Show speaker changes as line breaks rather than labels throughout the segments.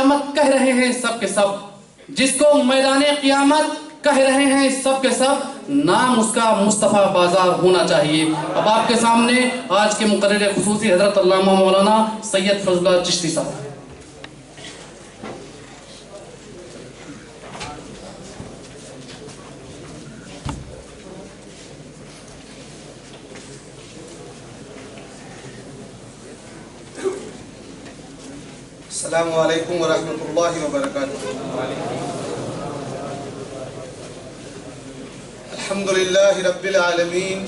قیامت کہہ رہے ہیں سب کے سب، جس کو میدان قیامت کہہ رہے ہیں سب کے سب، نام اس کا مصطفیٰ بازار ہونا چاہیے۔ اب آپ کے سامنے آج کے مقرر خصوصی حضرت علامہ مولانا سید فضل اللہ چشتی صاحب۔
السلام علیکم ورحمۃ اللہ وبرکاتہ۔ الحمدللہ رب العالمین،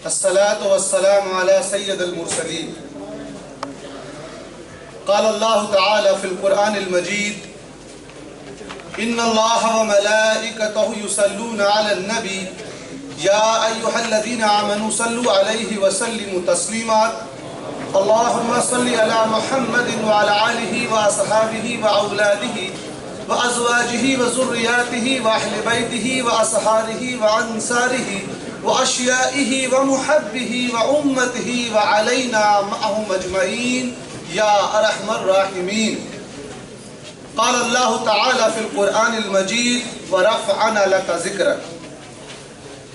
الصلاة والسلام علی سید المرسلین۔ قال اللہ تعالی فی القرآن المجید: ان اللہ وملائکتہ یصلون علی النبی یا ایہا الذین آمنوا صلوا علیہ وسلموا تسلیما۔ اللهم صل على محمد وعلى آله وأصحابه وأولاده وأزواجه وذرياته وأهل بيته وأصحابه وأنصاره وأشيائه ومحبه وأمته وعلينا معهم أجمعين يا أرحم الراحمين۔ قال الله تعالى في القرآن المجيد: ورفعنا لك ذكرك۔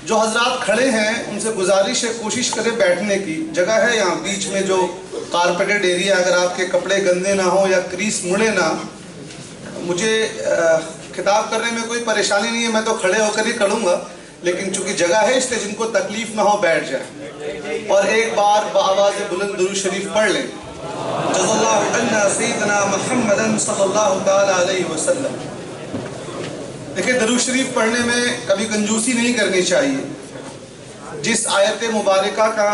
جو حضرات کھڑے ہیں ان سے گزارش ہے کوشش کریں بیٹھنے کی، جگہ ہے یہاں بیچ میں جو کارپیٹڈ ایریا، اگر آپ کے کپڑے گندے نہ ہوں یا کریس مڑے نہ۔ مجھے خطاب کرنے میں کوئی پریشانی نہیں ہے، میں تو کھڑے ہو کر ہی کروں گا، لیکن چونکہ جگہ ہے اس لیے جن کو تکلیف نہ ہو بیٹھ جائیں اور ایک بار بآواز بلند درود شریف پڑھ لیں۔ جزا اللہ عنا سیدنا محمد صلی اللہ تعالی علیہ وسلم۔ دیکھیں، درود شریف پڑھنے میں کبھی کنجوسی نہیں کرنی چاہیے۔ جس آیت مبارکہ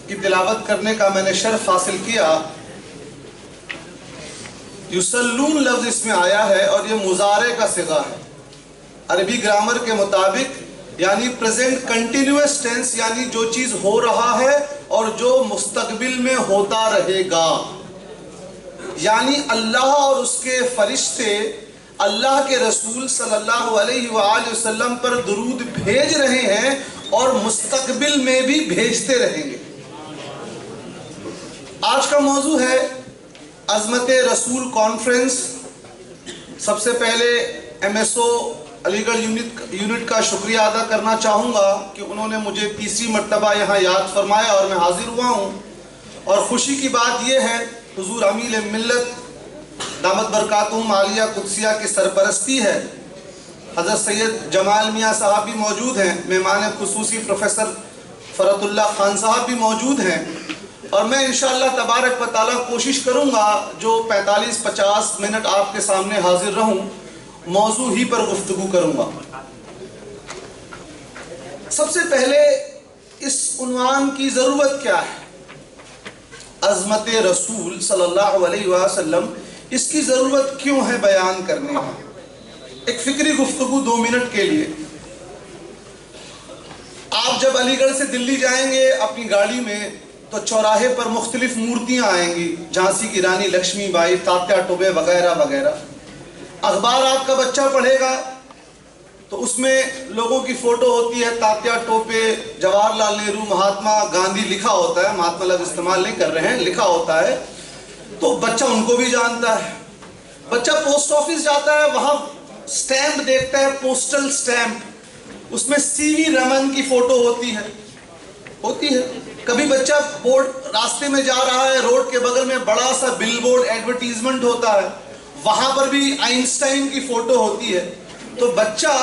کی تلاوت کرنے کا میں نے شرف حاصل کیا، یصلون لفظ اس میں آیا ہے اور یہ مضارع کا صیغہ ہے۔ عربی گرامر کے مطابق یعنی پریزنٹ کنٹینیوس ٹینس، یعنی جو چیز ہو رہا ہے اور جو مستقبل میں ہوتا رہے گا، یعنی اللہ اور اس کے فرشتے اللہ کے رسول صلی اللہ علیہ وآلہ وسلم پر درود بھیج رہے ہیں اور مستقبل میں بھی بھیجتے رہیں گے۔ آج کا موضوع ہے عظمت رسول کانفرنس۔ سب سے پہلے ایم ایس او علی گڑھ یونٹ کا شکریہ ادا کرنا چاہوں گا کہ انہوں نے مجھے تیسری مرتبہ یہاں یاد فرمایا اور میں حاضر ہوا ہوں، اور خوشی کی بات یہ ہے حضور امیل ملت دامت برکاتہم عالیہ قدسیہ کی سرپرستی ہے۔ حضرت سید جمال میاں صاحب بھی موجود ہیں، مہمان خصوصی پروفیسر فرت اللہ خان صاحب بھی موجود ہیں، اور میں انشاءاللہ تبارک و تعالیٰ کوشش کروں گا جو 45-50 منٹ آپ کے سامنے حاضر رہوں، موضوع ہی پر گفتگو کروں گا۔ سب سے پہلے اس عنوان کی ضرورت کیا ہے؟ عظمت رسول صلی اللہ علیہ وسلم، اس کی ضرورت کیوں ہے بیان کرنے میں؟ ایک فکری گفتگو 2 منٹ کے لیے۔ آپ جب علی گڑھ سے دلی جائیں گے اپنی گاڑی میں تو چوراہے پر مختلف مورتیاں آئیں گی، جھانسی کی رانی لکشمی بائی، تاتیا ٹوپے وغیرہ وغیرہ۔ اخبار آپ کا بچہ پڑھے گا تو اس میں لوگوں کی فوٹو ہوتی ہے، تاتیا ٹوپے، جواہر لال نہرو، مہاتما گاندھی لکھا ہوتا ہے، مہاتما لفظ استعمال نہیں کر رہے ہیں، لکھا ہوتا ہے، تو بچہ ان کو بھی جانتا ہے۔ بچہ پوسٹ آفس جاتا ہے، وہاں سٹیمپ دیکھتا ہے، پوسٹل سٹیمپ، اس میں سی وی رمن کی فوٹو ہوتی ہے۔ کبھی بچہ راستے میں جا رہا ہے، روڈ کے بغل میں بڑا سا بل بورڈ ایڈورٹیزمنٹ ہوتا ہے، وہاں پر بھی آئنسٹائن کی فوٹو ہوتی ہے۔ تو بچہ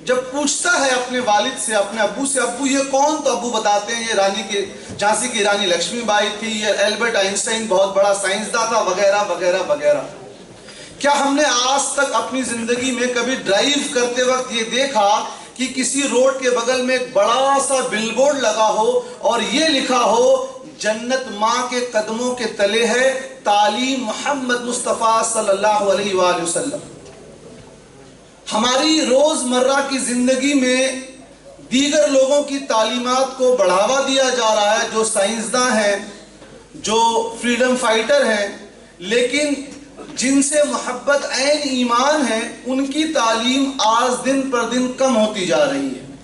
جب پوچھتا ہے اپنے والد سے، اپنے ابو سے، ابو یہ کون؟ تو ابو بتاتے ہیں یہ جھانسی کی رانی لکشمی بائی تھی، یہ البرٹ آئنسٹائن بہت بڑا سائنسداں تھا، وغیرہ وغیرہ وغیرہ۔ کیا ہم نے آج تک اپنی زندگی میں کبھی ڈرائیو کرتے وقت یہ دیکھا کہ کسی روڈ کے بغل میں ایک بڑا سا بل بورڈ لگا ہو اور یہ لکھا ہو جنت ماں کے قدموں کے تلے ہے، تعلیم محمد مصطفیٰ صلی اللہ علیہ وآلہ وسلم؟ ہماری روزمرہ کی زندگی میں دیگر لوگوں کی تعلیمات کو بڑھاوا دیا جا رہا ہے، جو سائنسداں ہیں، جو فریڈم فائٹر ہیں، لیکن جن سے محبت عین ایمان ہے ان کی تعلیم آج دن پر دن کم ہوتی جا رہی ہے۔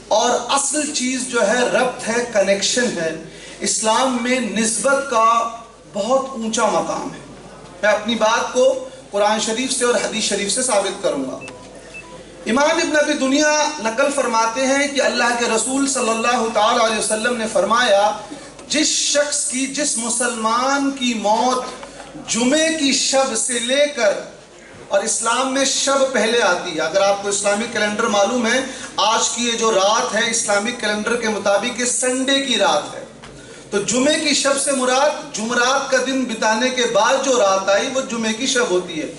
اور اصل چیز جو ہے ربط ہے، کنیکشن ہے۔ اسلام میں نسبت کا بہت اونچا مقام ہے. میں اپنی بات کو قرآن شریف سے اور حدیث شریف سے ثابت کروں گا. امام ابن ابی دنیا نقل فرماتے ہیں کہ اللہ کے رسول صلی اللہ تعالی علیہ وسلم نے فرمایا جس مسلمان کی موت جمعے کی شب سے لے کر، اور اسلام میں شب پہلے آتی ہے، اگر آپ کو اسلامک کیلنڈر معلوم ہے، آج کی یہ جو رات ہے اسلامک کیلنڈر کے مطابق یہ سنڈے کی رات ہے، تو جمعے کی شب سے مراد جمعرات کا دن بتانے کے بعد جو رات آئی وہ جمعے کی شب ہوتی ہے.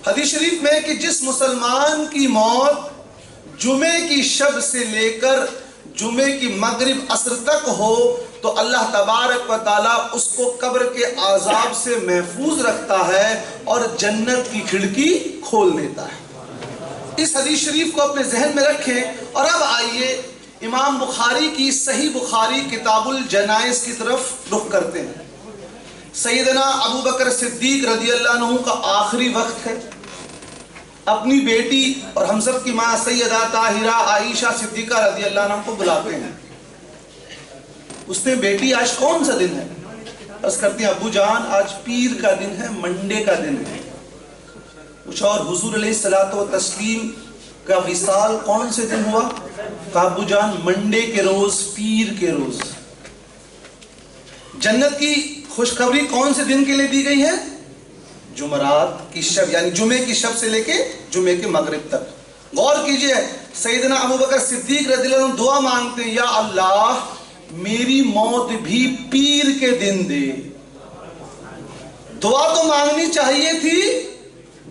حدیث شریف میں کہ جس مسلمان کی موت جمعے کی شب سے لے کر جمعے کی مغرب عصر تک ہو تو اللہ تبارک و تعالیٰ اس کو قبر کے عذاب سے محفوظ رکھتا ہے اور جنت کی کھڑکی کھول دیتا ہے. اس حدیث شریف کو اپنے ذہن میں رکھیں. اور اب آئیے امام بخاری کی صحیح بخاری کتاب الجنائز کی طرف رخ کرتے ہیں. سیدنا ابو بکر صدیق رضی اللہ عنہ کا آخری وقت ہے. اپنی بیٹی اور ہم سب کی ماں سیدہ طاہرہ عائشہ صدیقہ رضی اللہ عنہ کو بلاتے ہیں. اس نے بیٹی آج کون سا دن ہے؟ بس کرتے ہیں ابو جان آج پیر کا دن ہے، منڈے کا دن ہے. کچھ اور حضور علیہ الصلوۃ والتسلیم کا وصال کون سے دن ہوا؟ کہا ابو جان منڈے کے روز، پیر کے روز. جنت کی خوشخبری کون سے دن کے لیے دی گئی ہے؟ جمعرات کی شب، یعنی جمعے کی شب سے لے کے جمعے کے مغرب تک. غور کیجئے سیدنا ابو بکر صدیق رضی اللہ عنہ دعا مانگتے ہیں، یا اللہ میری موت بھی پیر کے دن دے. دعا تو مانگنی چاہیے تھی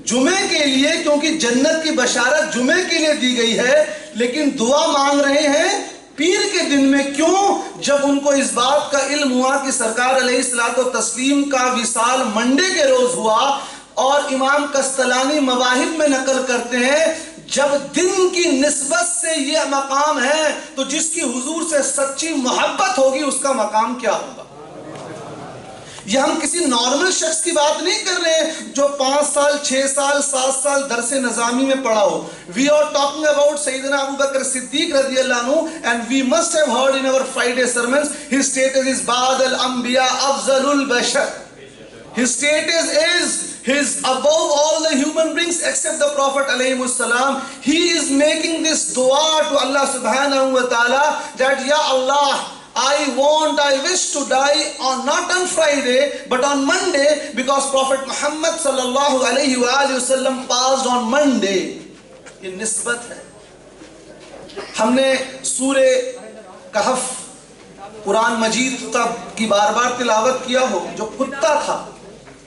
جمعے کے لیے کیونکہ جنت کی بشارت جمعے کے لیے دی گئی ہے، لیکن دعا مانگ رہے ہیں پیر کے دن میں. کیوں؟ جب ان کو اس بات کا علم ہوا کہ سرکار علیہ الصلوۃ والتسلیم کا وصال منڈے کے روز ہوا. اور امام قسطلانی مواہب میں نقل کرتے ہیں جب دن کی نسبت سے یہ مقام ہے تو جس کی حضور سے سچی محبت ہوگی اس کا مقام کیا ہوگا. یہ ہم کسی نارمل شخص کی بات نہیں کر رہے ہیں جو 5 سال 6 سال 7 سال درس نظامی میں پڑھا ہو. We are talking about سیدنا ابو بکر صدیق رضی اللہ عنہ, and we must have heard in our Friday sermons his status is بعد الانبیاء افضل البشر. His status is his above all the human beings except the Prophet alayhi salam. He is making this dua to Allah subhanahu wa ta'ala that ya Allah, I wish to die not on Friday but on Monday because Prophet Muhammad sallallahu alayhi wa sallam passed on Monday. یہ نسبت ہے. ہم نے سورہ کہف قرآن مجید کی بار بار تلاوت کیا ہو. جو کتا تھا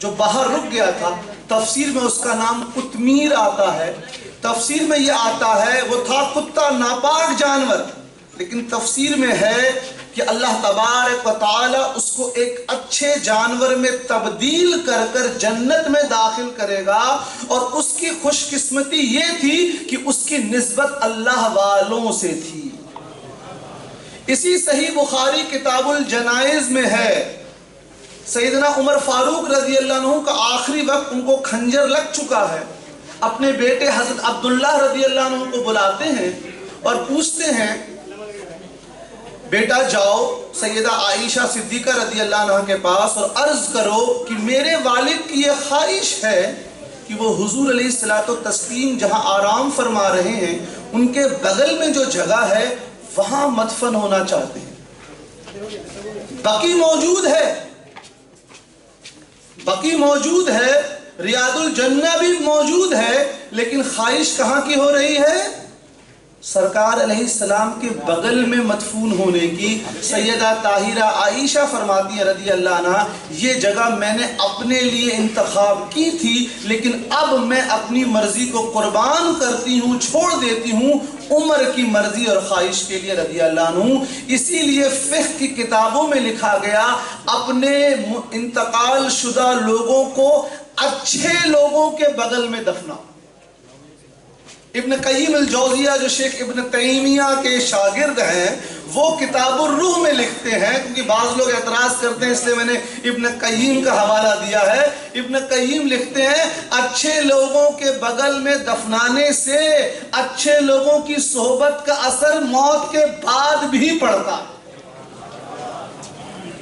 جو باہر رک گیا تھا, تفسیر میں اس کا نام قطمیر آتا ہے. تفسیر میں یہ آتا ہے وہ تھا کتا ناپاک جانور, لیکن تفسیر میں ہے کہ اللہ تبارک و تعالی اس کو ایک اچھے جانور میں تبدیل کر کر جنت میں داخل کرے گا. اور اس کی خوش قسمتی یہ تھی کہ اس کی نسبت اللہ والوں سے تھی. اسی صحیح بخاری کتاب الجنائز میں ہے سیدنا عمر فاروق رضی اللہ عنہ کا آخری وقت, ان کو کھنجر لگ چکا ہے. اپنے بیٹے حضرت عبداللہ رضی اللہ عنہ کو بلاتے ہیں اور پوچھتے ہیں بیٹا جاؤ سیدہ عائشہ صدیقہ رضی اللہ عنہ کے پاس اور عرض کرو کہ میرے والد کی یہ خواہش ہے کہ وہ حضور علیہ الصلوۃ والتسلیم جہاں آرام فرما رہے ہیں ان کے بغل میں جو جگہ ہے وہاں مدفن ہونا چاہتے ہیں. بقی موجود ہے, ریاض الجنہ بھی موجود ہے, لیکن خواہش کہاں کی ہو رہی ہے؟ سرکار علیہ السلام کے بغل میں مدفون ہونے کی. سیدہ طاہرہ عائشہ فرماتی ہیں رضی اللہ عنہ, یہ جگہ میں نے اپنے لیے انتخاب کی تھی لیکن اب میں اپنی مرضی کو قربان کرتی ہوں, چھوڑ دیتی ہوں عمر کی مرضی اور خواہش کے لیے رضی اللہ عنہ. اسی لیے فقہ کی کتابوں میں لکھا گیا اپنے انتقال شدہ لوگوں کو اچھے لوگوں کے بغل میں دفنا. ابن قیم الجوزیہ جو شیخ ابن تیمیہ کے شاگرد ہیں وہ کتاب الروح میں لکھتے ہیں, کیونکہ بعض لوگ اعتراض کرتے ہیں اس لیے میں نے ابن قیم کا حوالہ دیا ہے. ابن قیم لکھتے ہیں اچھے لوگوں کے بغل میں دفنانے سے اچھے لوگوں کی صحبت کا اثر موت کے بعد بھی پڑتا.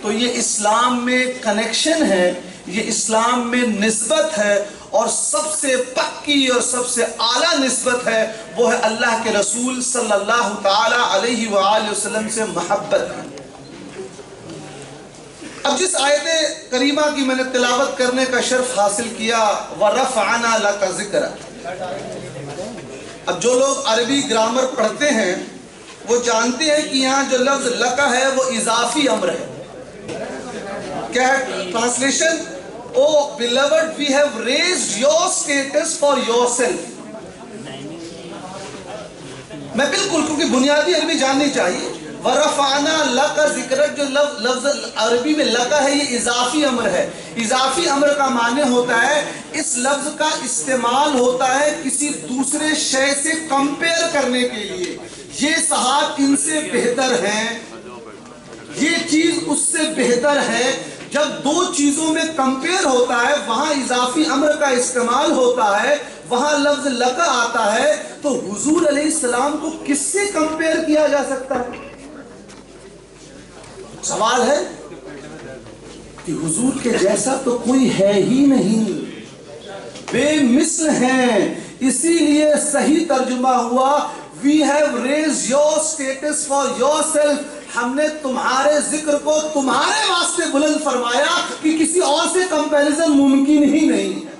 تو یہ اسلام میں کنیکشن ہے یہ اسلام میں نسبت ہے، اور سب سے پکی اور سب سے اعلیٰ نسبت ہے وہ ہے اللہ کے رسول صلی اللہ تعالی علیہ وآلہ وسلم سے محبت ہے۔ اب جس آیت کریمہ کی میں نے تلاوت کرنے کا شرف حاصل کیا، وَرَفَعْنَا لَكَ ذِكْرَكَ، اب جو لوگ عربی گرامر پڑھتے ہیں وہ جانتے ہیں کہ یہاں جو لفظ لَكَ ہے وہ اضافی امر ہے۔ کیا ہے translation? Oh beloved, we have raised your status for yourself۔ میں بالکل، کیونکہ بنیادی عربی جاننی چاہیے۔ وَرَفَعْنَا لَكَ ذِكْرَكَ، جو لفظ عربی میں لَكَ ہے یہ اضافی امر ہے۔ اضافی امر کا معنی ہوتا ہے اس لفظ کا استعمال ہوتا ہے کسی دوسرے شے سے کمپیئر کرنے کے لیے۔ یہ صحاب ان سے بہتر ہیں، یہ چیز اس سے بہتر ہے۔ جب دو چیزوں میں کمپیئر ہوتا ہے وہاں اضافی امر کا استعمال ہوتا ہے، وہاں لفظ لَكَ آتا ہے، تو حضور علیہ السلام کو کس سے کمپیئر کیا جا سکتا ہے؟ سوال ہے کہ حضور کے جیسا تو کوئی ہے ہی نہیں، بے مثل ہیں۔ اسی لیے صحیح ترجمہ ہوا we have raised your status for yourself، ہم نے تمہارے ذکر کو تمہارے واسطے بلند فرمایا کہ کسی اور سے کمپیریزن ممکن ہی نہیں ہے،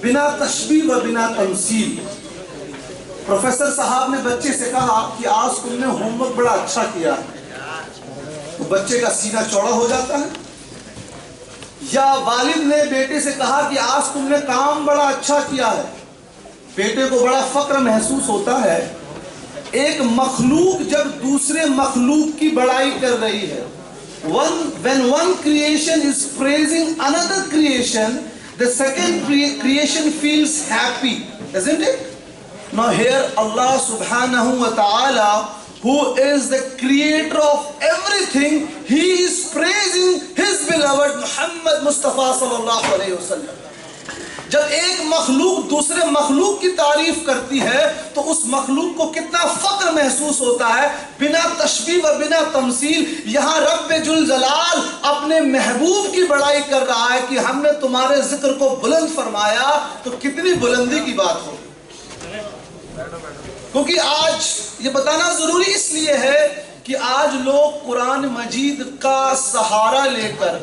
بنا تشبیہ و بنا تمثیل۔ پروفیسر صاحب نے بچے سے کہا کہ آج تم نے ہوم ورک بڑا اچھا کیا ہے، تو بچے کا سینہ چوڑا ہو جاتا ہے۔ یا والد نے بیٹے سے کہا کہ آج تم نے کام بڑا اچھا کیا ہے، بیٹے کو بڑا فخر محسوس ہوتا ہے۔ ایک مخلوق جب دوسرے مخلوق کی بڑائی کر رہی ہے، when one creation is praising another creation, the second creation feels happy, isn't it? Now here Allah subhanahu wa ta'ala, who is the creator of everything, he is praising his beloved Muhammad Mustafa sallallahu alayhi wa sallam۔ جب ایک مخلوق دوسرے مخلوق کی تعریف کرتی ہے تو اس مخلوق کو کتنا فخر محسوس ہوتا ہے، بنا تشبیہ و بنا تمثیل۔ یہاں رب ذوالجلال اپنے محبوب کی بڑائی کر رہا ہے کہ ہم نے تمہارے ذکر کو بلند فرمایا، تو کتنی بلندی کی بات ہو۔ کیونکہ آج یہ بتانا ضروری اس لیے ہے کہ آج لوگ قرآن مجید کا سہارا لے کر،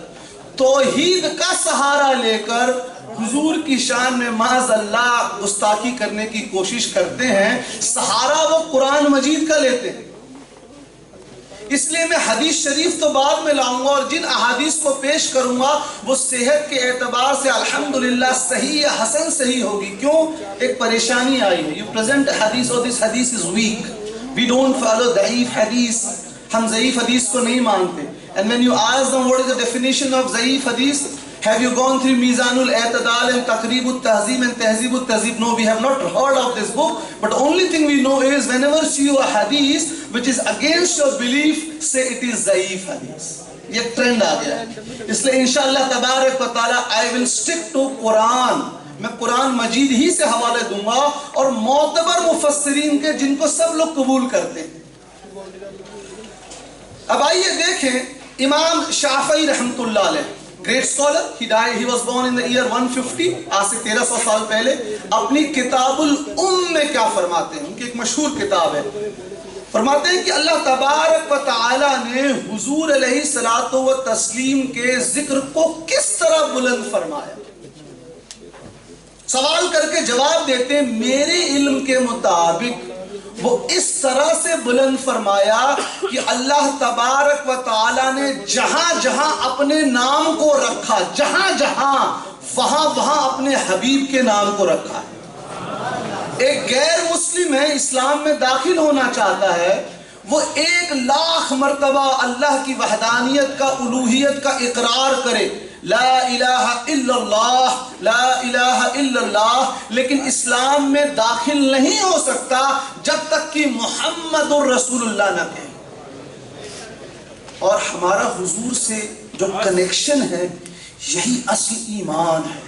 توحید کا سہارا لے کر حضور کی شان میں معاذ اللہ گستاخی کرنے کی کوشش کرتے ہیں۔ سہارا وہ قرآن مجید کا لیتے ہیں۔ اس لیے میں حدیث شریف تو بعد میں لاؤں گا، اور جن احادیث کو پیش کروں گا وہ صحت کے اعتبار سے الحمدللہ صحیح یا حسن صحیح ہوگی۔ کیوں؟ ایک پریشانی آئی ہے، you present a hadith or this hadith is weak, we don't follow ضعیف حدیث، ہم ضعیف حدیث کو نہیں مانتے۔ and when you ask them what is the definition of ضعیف حدیث, have you gone through Mizan al-I'tidal and Taqrib al-Tahzib and Tahzib al-Tahzib? No, we have not heard of this book, but the only thing we know is whenever see you a hadith which is against your belief, say it is ضعیف حدیث۔ یہ ایک trend آ گیا ہے۔ اس لیے انشاءاللہ تبارک و تعالی I will stick to قرآن، میں قرآن مجید ہی سے حوالے دوں گا، اور معتبر مفسرین کے جن کو سب لوگ قبول کرتے ہیں۔ اب آئیے دیکھیں امام شافعی رحمت اللہ علیہ، great scholar, he was born in the year 150، آج سے 1300 سال پہلے، اپنی کتاب میں کیا فرماتے ہیں؟ ان کی ایک مشہور کتاب ہے، فرماتے ہیں کہ اللہ تبارک و تعالی نے حضور علیہ الصلوۃ والتسلیم کے ذکر کو کس طرح بلند فرمایا۔ سوال کر کے جواب دیتے ہیں میرے علم کے مطابق وہ اس طرح سے بلند فرمایا کہ اللہ تبارک و تعالی نے جہاں جہاں اپنے نام کو رکھا، جہاں جہاں وہاں وہاں اپنے حبیب کے نام کو رکھا ہے۔ ایک غیر مسلم ہے، اسلام میں داخل ہونا چاہتا ہے، وہ 1,00,000 مرتبہ اللہ کی وحدانیت کا، الوہیت کا اقرار کرے، لا الہ الا اللہ، لا الہ الا اللہ، لیکن اسلام میں داخل نہیں ہو سکتا جب تک کہ محمد الرسول اللہ نہ کہے۔ اور ہمارا حضور سے جو کنیکشن ہے یہی اصل ایمان ہے۔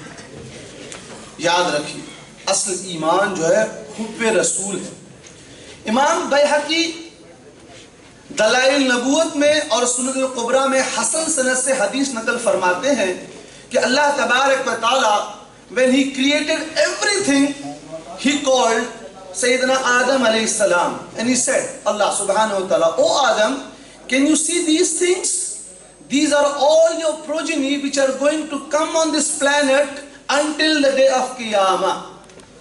یاد رکھیے اصل ایمان جو ہے حب رسول ہے۔ امام بیہقی دلائل نبوت میں اور سنن القبرا میں حسن سند سے حدیث نقل فرماتے ہیں کہ اللہ تبارک و تعالی when he created everything he called Sayyidina Adam alayhi salam and he said, Allah subhanahu wa ta'ala, O Adam, can you see these things? These are all your progeny which are going to come on this planet until the day of Qiyamah.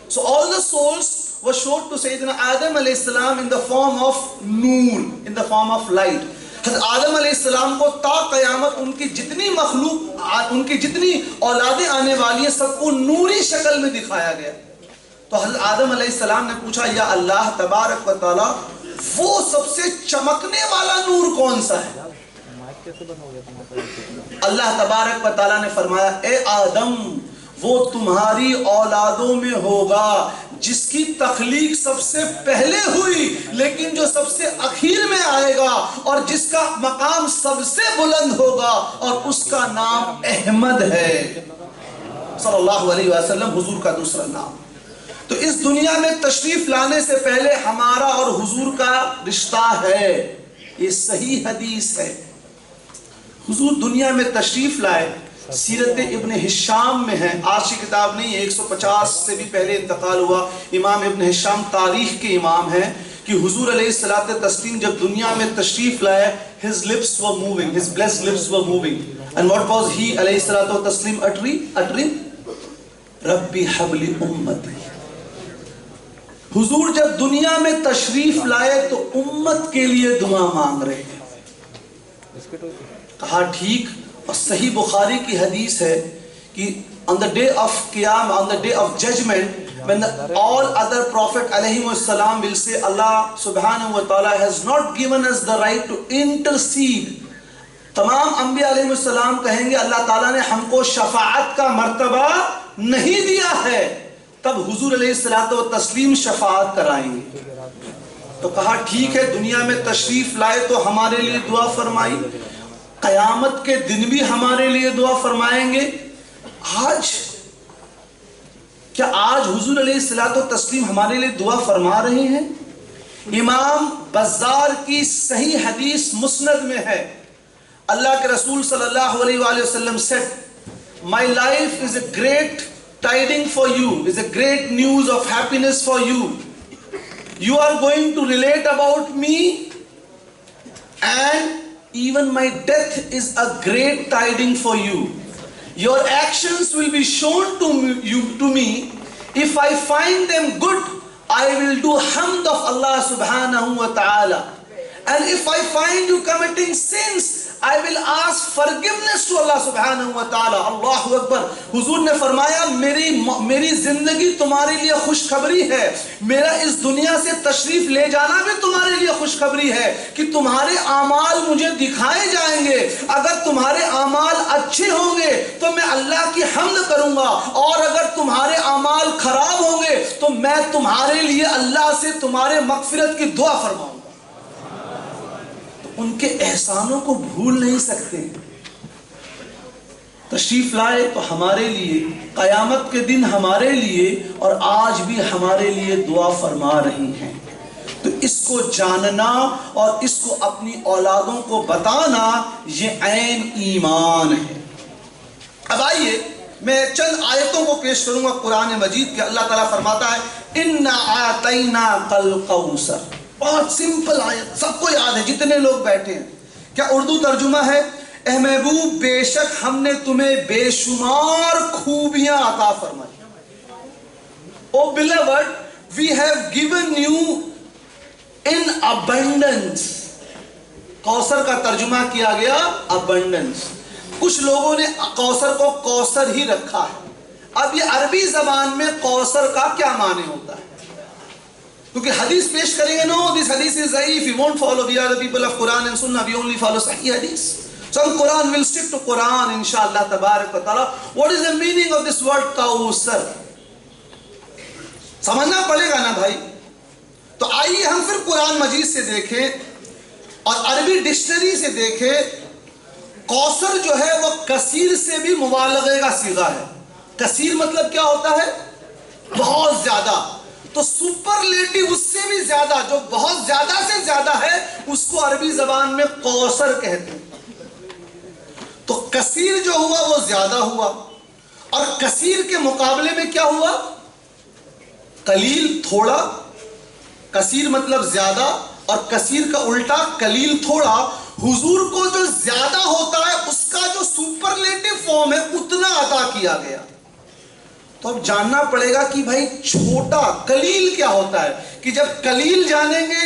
So all the souls were showed to Sayyidina Adam alayhi salam in the form of noor, in the form of light. حضرت آدم علیہ السلام کو تا قیامت ان کی جتنی مخلوق، ان کی جتنی اولادیں آنے والی ہیں، سب کو نوری شکل میں دکھایا گیا. تو حضرت آدم علیہ السلام نے پوچھا یا اللہ تبارک و تعالی وہ سب سے چمکنے والا نور کون سا ہے؟ اللہ تبارک و تعالی نے فرمایا اے آدم وہ تمہاری اولادوں میں ہوگا جس کی تخلیق سب سے پہلے ہوئی لیکن جو سب سے اخیر میں آئے گا اور جس کا مقام سب سے بلند ہوگا اور اس کا نام احمد ہے صلی اللہ علیہ وسلم، حضور کا دوسرا نام. تو اس دنیا میں تشریف لانے سے پہلے ہمارا اور حضور کا رشتہ ہے، یہ صحیح حدیث ہے. حضور دنیا میں تشریف لائے، سیرت ابن ہشام میں ہے، آج کی کتاب نہیں ہے، 150 سے بھی پہلے انتقال ہوا. امام ابن ہشام تاریخ کے امام ہیں کہ حضور علیہ الصلوۃ والتسلیم جب دنیا میں تشریف لائے his lips were moving, his blessed lips were moving, and what was he علیہ الصلوۃ والتسلیم uttering? ربی حبلی امتی. حضور جب دنیا میں تشریف لائے تو امت کے لیے دعا مانگ رہے ہیں. کہا ٹھیک. اور صحیح بخاری کی حدیث ہے کہ on the day of Qiyamah, on the day of judgment, when all other prophet alayhi wassalam will say Allah subhanahu wa ta'ala has not given us the right to intercede. تمام انبیاء علیہ السلام کہیں گے اللہ تعالیٰ نے ہم کو شفاعت کا مرتبہ نہیں دیا ہے. تب حضور علیہ الصلوۃ والتسلیم شفاعت کرائیں گے. تو کہا ٹھیک ہے دنیا میں تشریف لائے تو ہمارے لیے دعا فرمائی، قیامت کے دن بھی ہمارے لیے دعا فرمائیں گے. کیا آج حضور علیہ الصلوۃ والتسلیم ہمارے لیے دعا فرما رہے ہیں؟ امام بزار کی صحیح حدیث مسند میں ہے، اللہ کے رسول صلی اللہ علیہ وآلہ وسلم said, my life is a great tiding for you, is a great news of happiness for you. You are going to relate about me, and even my death is a great tiding for you. Your actions will be shown to me. If I find them good, I will do hamd of Allah subhanahu wa ta'ala. And if I find you committing sins, I will ask forgiveness to Allah subhanahu wa ta'ala. Allahu Akbar. حضور نے فرمایا میری زندگی تمہارے لیے خوشخبری ہے، میرا اس دنیا سے تشریف لے جانا بھی تمہارے لیے خوشخبری ہے کہ تمہارے اعمال مجھے دکھائے جائیں گے. اگر تمہارے اعمال اچھے ہوں گے تو میں اللہ کی حمد کروں گا، اور اگر تمہارے اعمال خراب ہوں گے تو میں تمہارے لیے اللہ سے تمہارے مغفرت کی دعا فرماؤں گا. ان کے احسانوں کو بھول نہیں سکتے. تشریف لائے تو ہمارے لیے، قیامت کے دن ہمارے لیے، اور آج بھی ہمارے لیے دعا فرما رہی ہیں. تو اس کو جاننا اور اس کو اپنی اولادوں کو بتانا یہ عین ایمان ہے. اب آئیے میں چند آیتوں کو پیش کروں گا قرآن مجید کے. اللہ تعالیٰ فرماتا ہے اِنَّا أَعْطَيْنَاكَ الْكَوْثَرَ. بہت سمپل آیت، سب کو یاد ہے جتنے لوگ بیٹھے ہیں. کیا اردو ترجمہ ہے؟ اے محبوب بے شک ہم نے تمہیں بے شمار خوبیاں عطا فرمائی. او beloved, we have given you in abundance. کوثر کا ترجمہ کیا گیا abundance. کچھ لوگوں نے کوثر کو کوثر ہی رکھا ہے. اب یہ عربی زبان میں کوثر کا کیا معنی ہوتا ہے؟ کیونکہ حدیث پیش کریں گے. No, this hadith is ضعیف. We won't follow. We are the people of Quran and Sunnah. We only follow Sahih hadith. So Quran will stick to Quran inshallah tabarak wa ta'ala. What is the meaning of this word Kawthar? سمجھنا پڑے گا نا بھائی. تو آئیے ہم پھر قرآن مجید سے دیکھیں اور عربی ڈکشنری سے دیکھیں. کوثر جو ہے وہ کثیر سے بھی مبالغے کا صیغہ ہے. کثیر مطلب کیا ہوتا ہے؟ بہت زیادہ. تو سپرلیٹو اس سے بھی زیادہ، جو بہت زیادہ سے زیادہ ہے، اس کو عربی زبان میں کوثر کہتے ہیں۔ تو کثیر جو ہوا وہ زیادہ ہوا، اور کثیر کے مقابلے میں کیا ہوا؟ قلیل، تھوڑا۔ کثیر مطلب زیادہ، اور کثیر کا الٹا قلیل، تھوڑا۔ حضور کو جو زیادہ ہوتا ہے اس کا جو سپرلیٹو فارم ہے اتنا عطا کیا گیا۔ تو اب جاننا پڑے گا کہ بھائی چھوٹا قلیل کیا ہوتا ہے، کہ جب قلیل جانیں گے،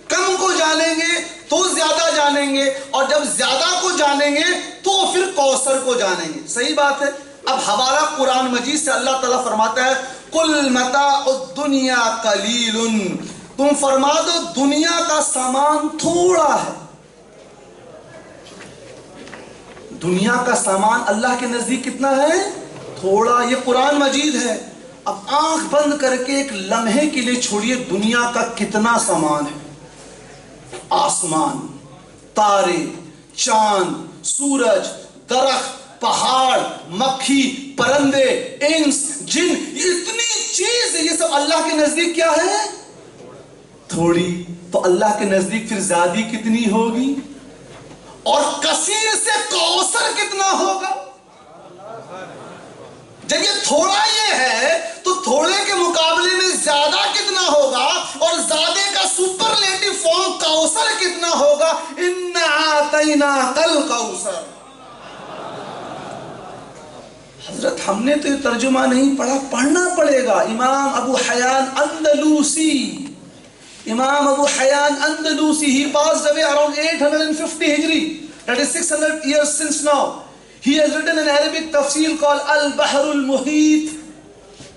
کم کو جانیں گے تو زیادہ جانیں گے، اور جب زیادہ کو جانیں گے تو پھر کوثر کو جانیں گے۔ صحیح بات ہے۔ اب حوالہ قرآن مجید سے اللہ تعالیٰ فرماتا ہے قُلْ مَتَاعُ الدُّنْيَا قَلِيلٌ، تم فرما دو دنیا کا سامان تھوڑا ہے۔ دنیا کا سامان اللہ کے نزدیک کتنا ہے؟ تھوڑا۔ یہ قرآن مجید ہے۔ اب آنکھ بند کر کے ایک لمحے کے لیے چھوڑیے، دنیا کا کتنا سامان ہے۔ آسمان، تارے، چاند، سورج، درخت، پہاڑ، مکھی، پرندے، انس، جن، یہ اتنی چیز، یہ سب اللہ کے نزدیک کیا ہے؟ تھوڑی۔ تو اللہ کے نزدیک پھر زیادی کتنی ہوگی؟ اور کثیر سے کوثر کتنا ہوگا؟ جب یہ تھوڑا یہ ہے تو تھوڑے کے مقابلے میں زیادہ کتنا ہوگا، اور زیادہ کا سپرلیٹو فارم کوثر کتنا ہوگا؟ اِنَّا أَعْطَيْنَاكَ الْكَوْثَرَ۔ حضرت ہم نے تو یہ ترجمہ نہیں پڑھا، پڑھنا پڑے گا۔ امام ابو حیان اندلوسی، امام ابو حیان اندلوسی، he passed away around 850 Hijri, that is 600 years since now. He has written an Arabic tafsir called Al-Bahr al-Muhit.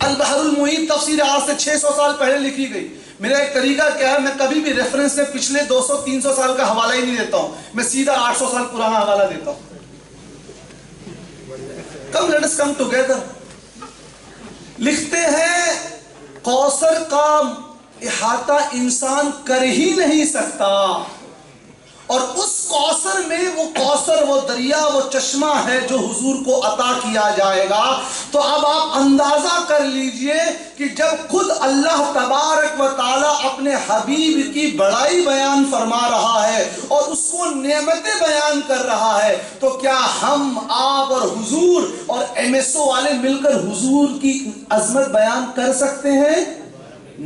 Al-Bahr al-Muhit تفسیر آج سے 600 سال پہلے لکھی گئی۔ میرا ایک طریقہ کیا ہے، میں کبھی بھی ریفرنس میں پچھلے 200-300 سال کا حوالہ ہی نہیں دیتا ہوں، میں سیدھا 800 سال پرانا حوالہ دیتا ہوں۔ Come, let us come together. لکھتے ہیں کوثر کا احاطہ انسان کر ہی نہیں سکتا، اور اس کوثر میں وہ کوثر، وہ دریا، وہ چشمہ ہے جو حضور کو عطا کیا جائے گا۔ تو اب آپ اندازہ کر لیجئے کہ جب خود اللہ تبارک و تعالی اپنے حبیب کی بڑائی بیان فرما رہا ہے اور اس کو نعمتیں بیان کر رہا ہے، تو کیا ہم، آپ اور حضور اور ایم ایس او والے مل کر حضور کی عظمت بیان کر سکتے ہیں؟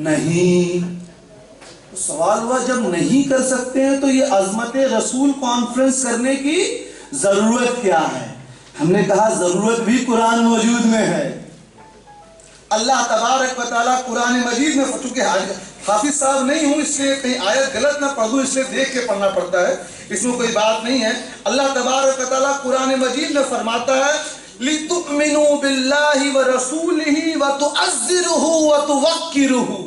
نہیں۔ سوال ہوا جب نہیں کر سکتے ہیں تو یہ عظمت رسول کانفرنس کرنے کی ضرورت کیا ہے؟ ہم نے کہا ضرورت بھی قرآن موجود میں ہے۔ اللہ تبارک و تعالیٰ قرآن مجید میں، چونکہ حافظ صاحب نہیں ہوں اس لیے کہیں آیت غلط نہ پڑھ دوں، اس لیے دیکھ کے پڑھنا پڑتا ہے، اس میں کوئی بات نہیں ہے۔ اللہ تبارک و تعالیٰ قرآن مجید میں فرماتا ہے لِتُؤْمِنُوا بِاللَّهِ وَرَسُولِهِ وَتُعَزِّرُوهُ وَتُوَقِّرُوهُ۔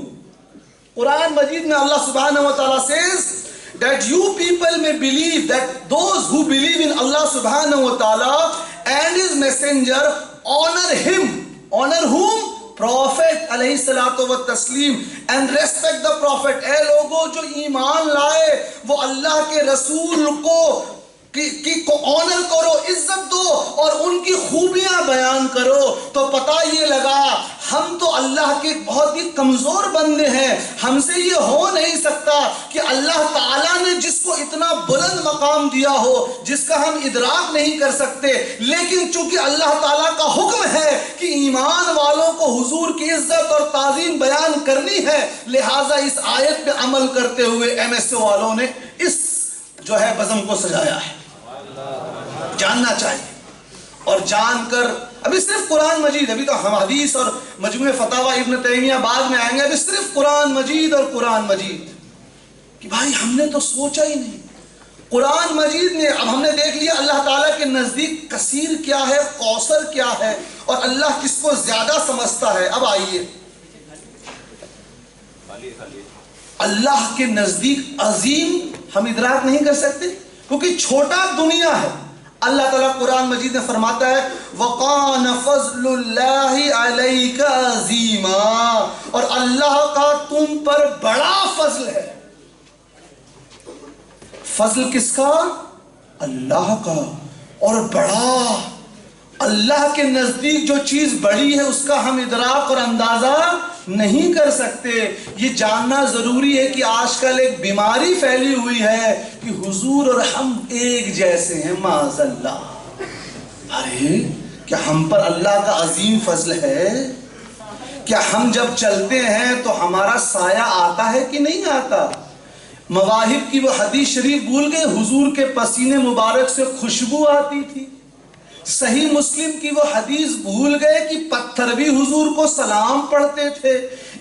قرآن مجید میں اللہ سبحانہ و تعالیٰ says that you people may believe, that those who believe in Allah subhanahu wa ta'ala and his messenger honor him. Honor whom? Prophet علیہ الصلوۃ والتسلیم, and respect the prophet. اے لوگوں جو ایمان لائے وہ اللہ کے رسول کو آنر کرو، عزت دو اور ان کی خوبیاں بیان کرو۔ تو پتہ یہ لگا ہم تو اللہ کے بہت ہی کمزور بندے ہیں، ہم سے یہ ہو نہیں سکتا کہ اللہ تعالیٰ نے جس کو اتنا بلند مقام دیا ہو جس کا ہم ادراک نہیں کر سکتے، لیکن چونکہ اللہ تعالیٰ کا حکم ہے کہ ایمان والوں کو حضور کی عزت اور تعظیم بیان کرنی ہے، لہٰذا اس آیت پہ عمل کرتے ہوئے ایم ایس او والوں نے اس جو ہے بزم کو سجایا ہے۔ جاننا چاہیے، اور جان کر ابھی صرف قرآن مجید، ابھی تو ہم حدیث اور مجموع فتاوی ابن تیمیہ بعد میں آئیں گے، ابھی صرف قرآن مجید اور قرآن مجید، کہ بھائی ہم نے تو سوچا ہی نہیں۔ قرآن مجید نے، اب ہم نے دیکھ لیا اللہ تعالیٰ کے نزدیک کثیر کیا ہے، کوثر کیا ہے، اور اللہ کس کو زیادہ سمجھتا ہے۔ اب آئیے، اللہ کے نزدیک عظیم ہم ادراک نہیں کر سکتے کیونکہ چھوٹا دنیا ہے۔ اللہ تعالیٰ قرآن مجید میں فرماتا ہے وَقَانَ فَضْلُ اللَّهِ عَلَيْكَ عَظِيمًا، اور اللہ کا تم پر بڑا فضل ہے۔ فضل کس کا؟ اللہ کا، اور بڑا، اللہ کے نزدیک جو چیز بڑی ہے اس کا ہم ادراک اور اندازہ نہیں کر سکتے. یہ جاننا ضروری ہے کہ آج کل ایک بیماری پھیلی ہوئی ہے کہ حضور اور ہم ایک جیسے ہیں. معاذ اللہ. ارے کیا ہم پر اللہ کا عظیم فضل ہے؟ کیا ہم جب چلتے ہیں تو ہمارا سایہ آتا ہے کہ نہیں آتا؟ مواہب کی وہ حدیث شریف بھول گئے؟ حضور کے پسینے مبارک سے خوشبو آتی تھی. صحیح مسلم کی وہ حدیث بھول گئے کہ پتھر بھی حضور کو سلام پڑھتے تھے.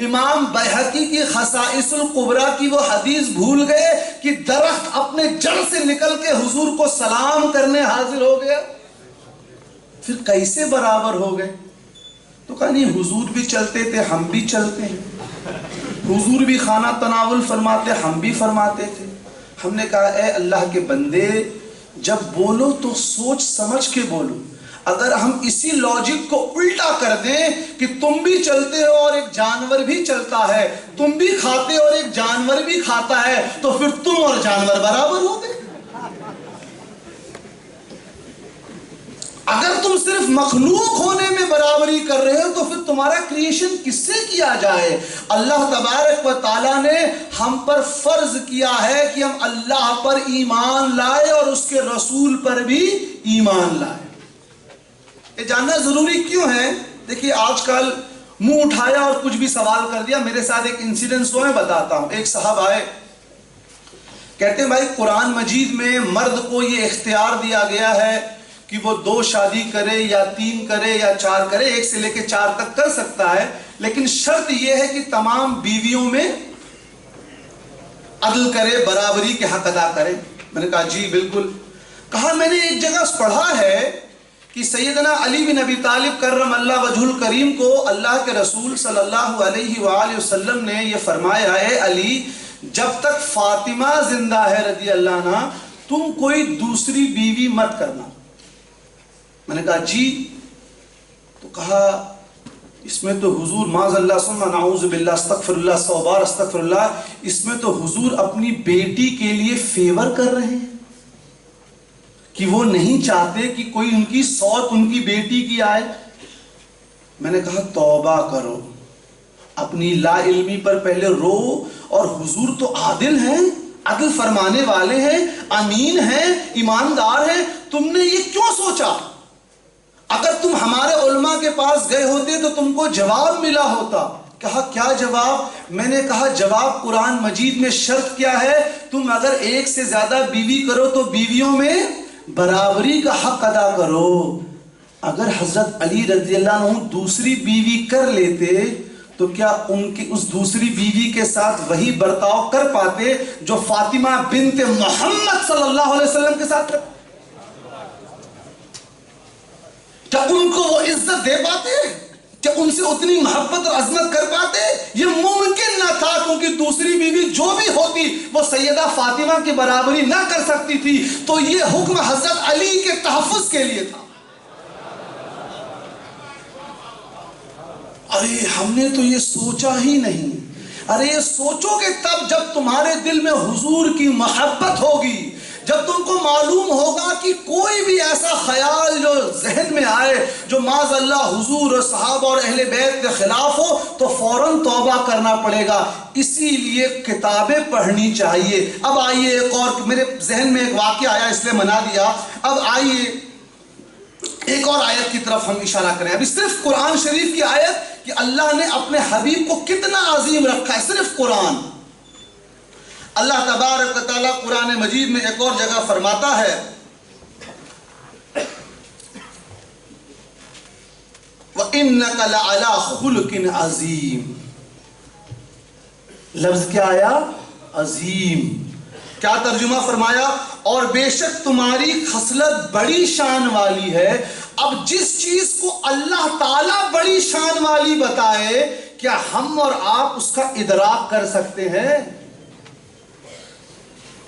امام بیہقی کی خصائص القبریٰ کی وہ حدیث بھول گئے کہ درخت اپنے جڑ سے نکل کے حضور کو سلام کرنے حاضر ہو گیا. پھر کیسے برابر ہو گئے؟ تو کہا نہیں، حضور بھی چلتے تھے، ہم بھی چلتے ہیں. حضور بھی کھانا تناول فرماتے، ہم بھی فرماتے تھے. ہم نے کہا اے اللہ کے بندے، جب بولو تو سوچ سمجھ کے بولو. اگر ہم اسی لاجک کو الٹا کر دیں کہ تم بھی چلتے ہو اور ایک جانور بھی چلتا ہے، تم بھی کھاتے اور ایک جانور بھی کھاتا ہے، تو پھر تم اور جانور برابر ہو گئے. اگر تم صرف مخلوق ہونے میں برابری کر رہے ہو تو پھر تمہارا کریشن کس سے کیا جائے؟ اللہ تبارک و تعالیٰ نے ہم پر فرض کیا ہے کہ ہم اللہ پر ایمان لائے اور اس کے رسول پر بھی ایمان لائے. یہ جاننا ضروری کیوں ہے؟ دیکھیے آج کل منہ اٹھایا اور کچھ بھی سوال کر دیا. میرے ساتھ ایک انسیڈنس ہوا ہے، بتاتا ہوں. ایک صاحب آئے، کہتے ہیں بھائی قرآن مجید میں مرد کو یہ اختیار دیا گیا ہے کہ وہ 2 شادی کرے یا 3 کرے یا 4 کرے، 1 سے لے کے 4 تک کر سکتا ہے، لیکن شرط یہ ہے کہ تمام بیویوں میں عدل کرے، برابری کے حق ادا کرے. میں نے کہا جی بالکل. کہا میں نے ایک جگہ پڑھا ہے کہ سیدنا علی بن ابی طالب کرم اللہ وجہ الکریم کو اللہ کے رسول صلی اللہ علیہ وآلہ وسلم نے یہ فرمایا، اے علی، جب تک فاطمہ زندہ ہے رضی اللہ عنہ، تم کوئی دوسری بیوی مت کرنا. میں نے کہا جی. تو کہا اس میں تو حضور معاذ اللہ ثم نعوذ باللہ استغفر اللہ 100 بار استغفر اللہ، اس میں تو حضور اپنی بیٹی کے لیے فیور کر رہے ہیں کہ وہ نہیں چاہتے کہ کوئی ان کی صوت ان کی بیٹی کی آئے. میں نے کہا توبہ کرو، اپنی لا علمی پر پہلے رو. اور حضور تو عادل ہیں، عدل فرمانے والے ہیں، امین ہیں، ایماندار ہیں. تم نے یہ کیوں سوچا؟ اگر تم ہمارے علماء کے پاس گئے ہوتے تو تم کو جواب ملا ہوتا. کہا کیا جواب؟ میں نے کہا جواب قرآن مجید میں شرط کیا ہے؟ تم اگر 1 سے زیادہ بیوی کرو تو بیویوں میں برابری کا حق ادا کرو. اگر حضرت علی رضی اللہ عنہ دوسری بیوی کر لیتے تو کیا ان کی اس دوسری بیوی کے ساتھ وہی برتاؤ کر پاتے جو فاطمہ بنت محمد صلی اللہ علیہ وسلم کے ساتھ کرتے؟ کیا ان کو وہ عزت دے پاتے؟ کیا ان سے اتنی محبت اور عظمت کر پاتے؟ یہ ممکن نہ تھا، کیونکہ دوسری بیوی جو بھی ہوتی وہ سیدہ فاطمہ کی برابری نہ کر سکتی تھی. تو یہ حکم حضرت علی کے تحفظ کے لیے تھا. ارے ہم نے تو یہ سوچا ہی نہیں. ارے یہ سوچو کہ تب جب تمہارے دل میں حضور کی محبت ہوگی، جب تم کو معلوم ہوگا کہ کوئی بھی ایسا خیال جو ذہن میں آئے جو معاذ اللہ حضور اور صحابہ اور اہل بیت کے خلاف ہو، تو فوراً توبہ کرنا پڑے گا. اسی لیے کتابیں پڑھنی چاہیے. اب آئیے ایک اور، میرے ذہن میں ایک واقعہ آیا اس لیے منا دیا. اب آئیے ایک اور آیت کی طرف ہم اشارہ کریں. ابھی صرف قرآن شریف کی آیت کہ اللہ نے اپنے حبیب کو کتنا عظیم رکھا ہے، صرف قرآن. اللہ تبارک و تعالیٰ قرآن مجید میں ایک اور جگہ فرماتا ہے، وَإِنَّكَ لَعَلَىٰ خُلُقٍ عَظِيمٍ. لفظ کیا آیا؟ عظیم. کیا ترجمہ فرمایا؟ اور بے شک تمہاری خصلت بڑی شان والی ہے. اب جس چیز کو اللہ تعالیٰ بڑی شان والی بتائے، کیا ہم اور آپ اس کا ادراک کر سکتے ہیں؟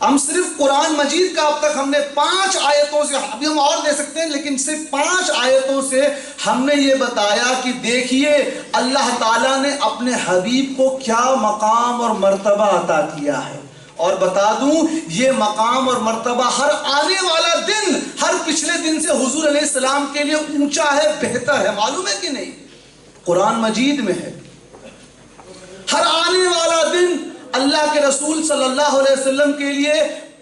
ہم صرف قرآن مجید کا اب تک ہم نے 5 آیتوں سے، ابھی ہم اور دے سکتے ہیں لیکن صرف 5 آیتوں سے ہم نے یہ بتایا کہ دیکھیے اللہ تعالیٰ نے اپنے حبیب کو کیا مقام اور مرتبہ عطا کیا ہے. اور بتا دوں یہ مقام اور مرتبہ ہر آنے والا دن، ہر پچھلے دن سے حضور علیہ السلام کے لیے اونچا ہے، بہتر ہے. معلوم ہے کہ نہیں؟ قرآن مجید میں ہے. ہر آنے والا دن اللہ کے رسول صلی اللہ علیہ وسلم کے لیے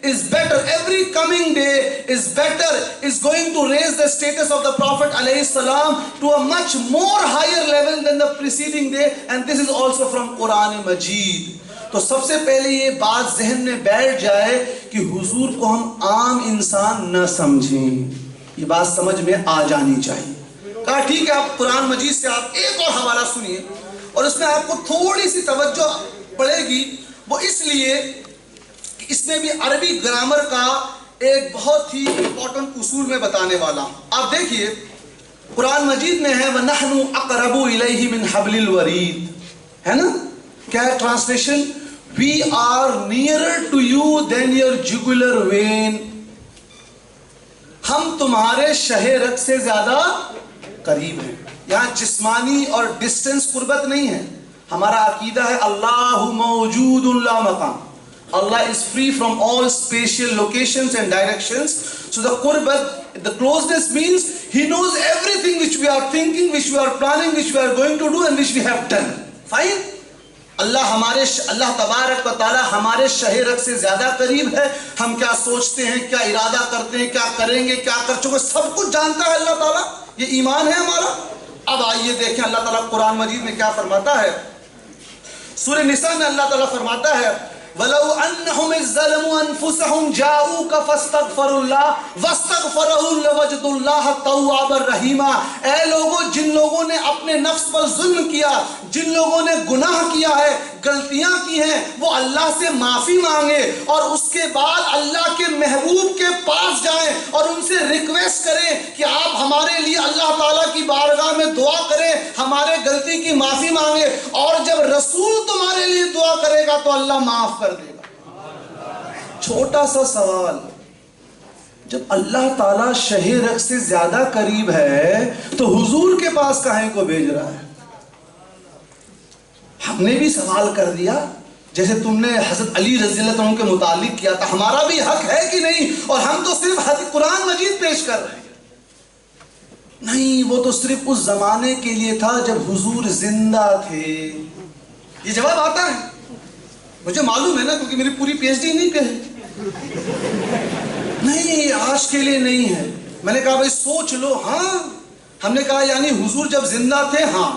is better. Every coming day is better, is going to raise the status of the Prophet alayhi salam to a much more higher level than the preceding day, and this is also from Quran Majid. تو سب سے پہلے یہ بات ذہن میں بیٹھ جائے کہ حضور کو ہم عام انسان نہ سمجھیں، یہ بات سمجھ میں آ جانی چاہیے۔ کہا ٹھیک ہے، آپ قرآن مجید سے آپ ایک اور حوالہ سنیے، اور اس میں آپ کو تھوڑی سی توجہ پڑے گی، وہ اس لیے کہ اس میں بھی عربی گرامر کا ایک بہت ہی امپورٹنٹ اصول میں بتانے والا ہوں۔ آپ دیکھیے قرآن مجید میں ہے وَنَحْنُ أَقْرَبُ إِلَيْهِ مِنْ حَبْلِ الْوَرِيدِ، ہے نا؟ کیا ہے translation? We are nearer to you than your jugular vein. ہم تمہارے شہ رگ سے زیادہ قریب ہیں۔ یہاں جسمانی اور ڈسٹنس قربت نہیں ہے، ہمارا عقیدہ ہے اللہ موجود لا مقام. Allah is free from all spatial locations and directions. So the qurbat, the closeness means He knows everything which we are thinking, which we are planning, which we are going to do and which we have done. Fine. اللہ تبارک و تعالی ہمارے شہ رگ سے زیادہ قریب ہے. ہم کیا سوچتے ہیں، کیا ارادہ کرتے ہیں، کیا کریں گے، کیا کر چکے، سب کچھ جانتا ہے اللہ تعالیٰ. یہ ایمان ہے ہمارا. اب آئیے دیکھیں اللہ تعالیٰ قرآن مجید میں کیا فرماتا ہے. سورہ نساء میں اللہ تعالیٰ فرماتا ہے وَلَوْ أَنَّهُمْ إِذْ ظَلَمُوا أَنفُسَهُمْ جَاءُوكَ فَاسْتَغْفَرُوا اللَّهَ وَاسْتَغْفَرَهُ لَوَجَدُوا اللَّهَ تَوَّابًا رَحِيمًا. اے لوگوں، جن لوگوں نے اپنے نفس پر ظلم کیا، جن لوگوں نے گناہ کیا ہے، غلطیاں کی ہیں، وہ اللہ سے معافی مانگے اور اس کے بعد اللہ کے محبوب کے پاس جائیں اور ان سے ریکویسٹ کریں کہ آپ ہمارے لیے اللہ تعالیٰ کی بارگاہ میں دعا کریں، ہمارے غلطی کی معافی مانگے. اور جب رسول تمہارے لیے دعا کرے گا تو اللہ معاف کر دے گا. چھوٹا سا سوال، جب اللہ تعالیٰ شہ رگ سے زیادہ قریب ہے تو حضور کے پاس کہیں کو بھیج رہا ہے؟ ہم نے بھی سوال کر دیا جیسے تم نے حضرت علی رضی اللہ عنہ کے متعلق کیا تھا. ہمارا بھی حق ہے کہ نہیں؟ اور ہم تو صرف قرآن مجید پیش کر رہے ہیں. نہیں، وہ تو صرف اس زمانے کے لیے تھا جب حضور زندہ تھے. یہ جواب آتا ہے، مجھے معلوم ہے نا، کیونکہ میری پوری پی ایچ ڈی نہیں پہ ہے. نہیں، آج کے لیے نہیں ہے. میں نے کہا بھائی سوچ لو. ہاں، ہم نے کہا یعنی حضور جب زندہ تھے. ہاں.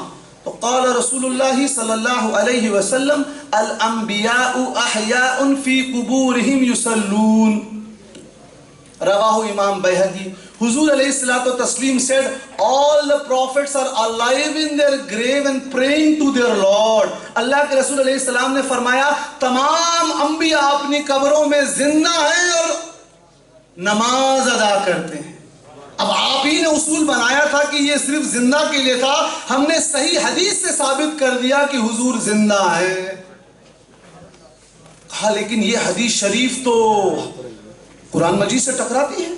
تو قال رسول اللہ صلی اللہ علیہ وسلم الانبیاء احیاء فی قبورہم یصلون. رواہ امام بیہقی. حضور علیہ الصلوۃ والتسلیم said all the prophets are alive in their grave and praying to their Lord. اللہ کے رسول علیہ السلام نے فرمایا تمام انبیاء اپنی قبروں میں زندہ ہیں اور نماز ادا کرتے ہیں. اب آپ ہی نے اصول بنایا تھا کہ یہ صرف زندہ کے لیے تھا، ہم نے صحیح حدیث سے ثابت کر دیا کہ حضور زندہ ہے. کہا لیکن یہ حدیث شریف تو قرآن مجید سے ٹکراتی ہے.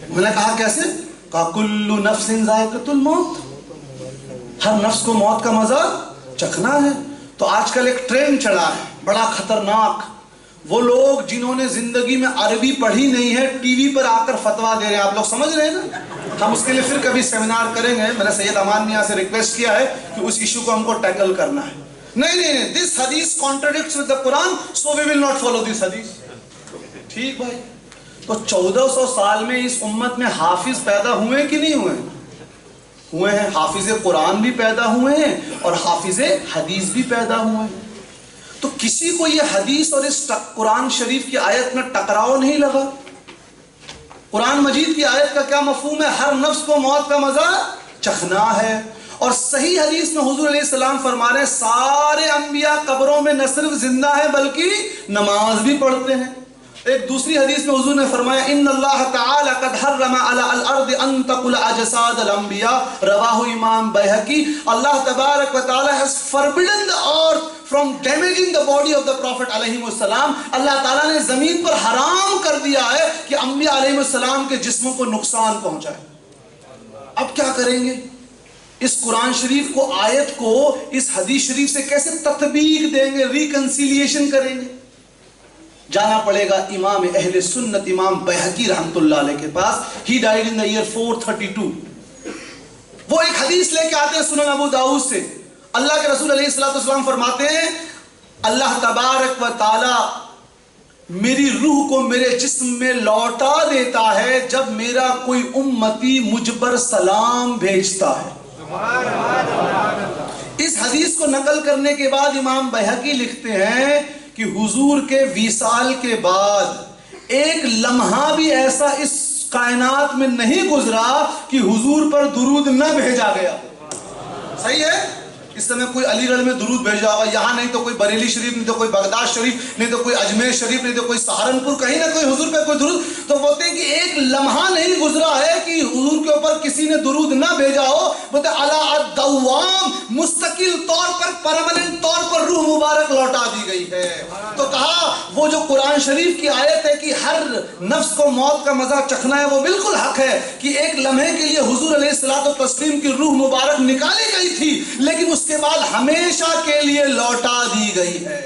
میں نے کہا کیسے؟ کہا کل نفس ذائقۃ الموت، ہر نفس کو موت کا مزہ چکھنا ہے. تو آج کل ایک ٹرینڈ چڑھا ہے بڑا خطرناک. وہ لوگ جنہوں نے زندگی میں عربی پڑھی نہیں ہے ٹی وی پر آ کر فتوا دے رہے ہیں. آپ لوگ سمجھ رہے ہیں نا؟ ہم اس کے لیے پھر کبھی سیمینار کریں گے. میں نے سید امان میاں سے ریکویسٹ کیا ہے کہ اس ایشو کو ہم کو ٹیکل کرنا ہے. نہیں، دس حدیث contradicts with the Quran so we will not follow this حدیث. ٹھیک بھائی. تو 1400 سال میں اس امت میں حافظ پیدا ہوئے کہ نہیں ہوئے؟ ہوئے ہیں. حافظ قرآن بھی پیدا ہوئے ہیں اور حافظ حدیث بھی پیدا ہوئے ہیں. تو کسی کو یہ حدیث اور اس قرآن شریف کی آیت میں ٹکراؤ نہیں لگا؟ قرآن مجید کی آیت کا کیا مفہوم ہے؟ ہر نفس کو موت کا مزہ چکھنا ہے. اور صحیح حدیث میں حضور علیہ السلام فرما رہے ہیں سارے انبیاء قبروں میں نہ صرف زندہ ہیں بلکہ نماز بھی پڑھتے ہیں. ایک دوسری حدیث میں حضور نے فرمایا ان اللہ تعالی قد حرم علی الارض ان تقل اجساد الانبیاء. رواہ امام بیہقی. اللہ تبارک و تعالی has forbidden the earth from damaging the body of the prophet علیہ السلام. اللہ تعالیٰ نے زمین پر حرام کر دیا ہے کہ انبیاء علیہ السلام کے جسموں کو نقصان پہنچائے. اب کیا کریں گے؟ اس قرآن شریف کو، آیت کو اس حدیث شریف سے کیسے تطبیق دیں گے، ریکنسیلیشن کریں گے؟ جانا پڑے گا امام اہل سنت امام بیہقی رحمت اللہ علیہ کے پاس. He died in the year 432. وہ ایک حدیث لے کے آتے ہیں سنن ابو داؤد سے. اللہ کے رسول علیہ السلام فرماتے ہیں اللہ تبارک و تعالی میری روح کو میرے جسم میں لوٹا دیتا ہے جب میرا کوئی امتی مجھ پر سلام بھیجتا ہے۔ اس حدیث کو نقل کرنے کے بعد امام بہقی لکھتے ہیں کہ حضور کے وصال کے بعد ایک لمحہ بھی ایسا اس کائنات میں نہیں گزرا کہ حضور پر درود نہ بھیجا گیا۔ صحیح ہے؟ اس سمے کوئی علی گڑھ میں درود بھیجا ہوگا، یہاں نہیں تو کوئی بریلی شریف، نہیں تو کوئی بغداد شریف، نہیں تو کوئی اجمیر شریف، نہیں تو کوئی سہارنپور، کہیں نہ کوئی حضور پہ کوئی درود۔ تو بولتے ہیں کہ ایک لمحہ نہیں گزرا ہے کہ حضور کے اوپر کسی نے درود نہ بھیجا ہو۔ بولتے ہیں علی الدوام، مستقل طور پر، پرماننٹ طور پر روح مبارک لوٹا دی گئی ہے۔ تو کہا وہ جو قرآن شریف کی آیت ہے کہ ہر نفس کو موت کا مزہ چکھنا ہے، وہ بالکل حق ہے کہ ایک لمحے کے لیے حضور علیہ الصلوۃ والتسلیم کی روح مبارک نکالی گئی تھی، لیکن اس کے بعد ہمیشہ کے لیے لوٹا دی گئی ہے۔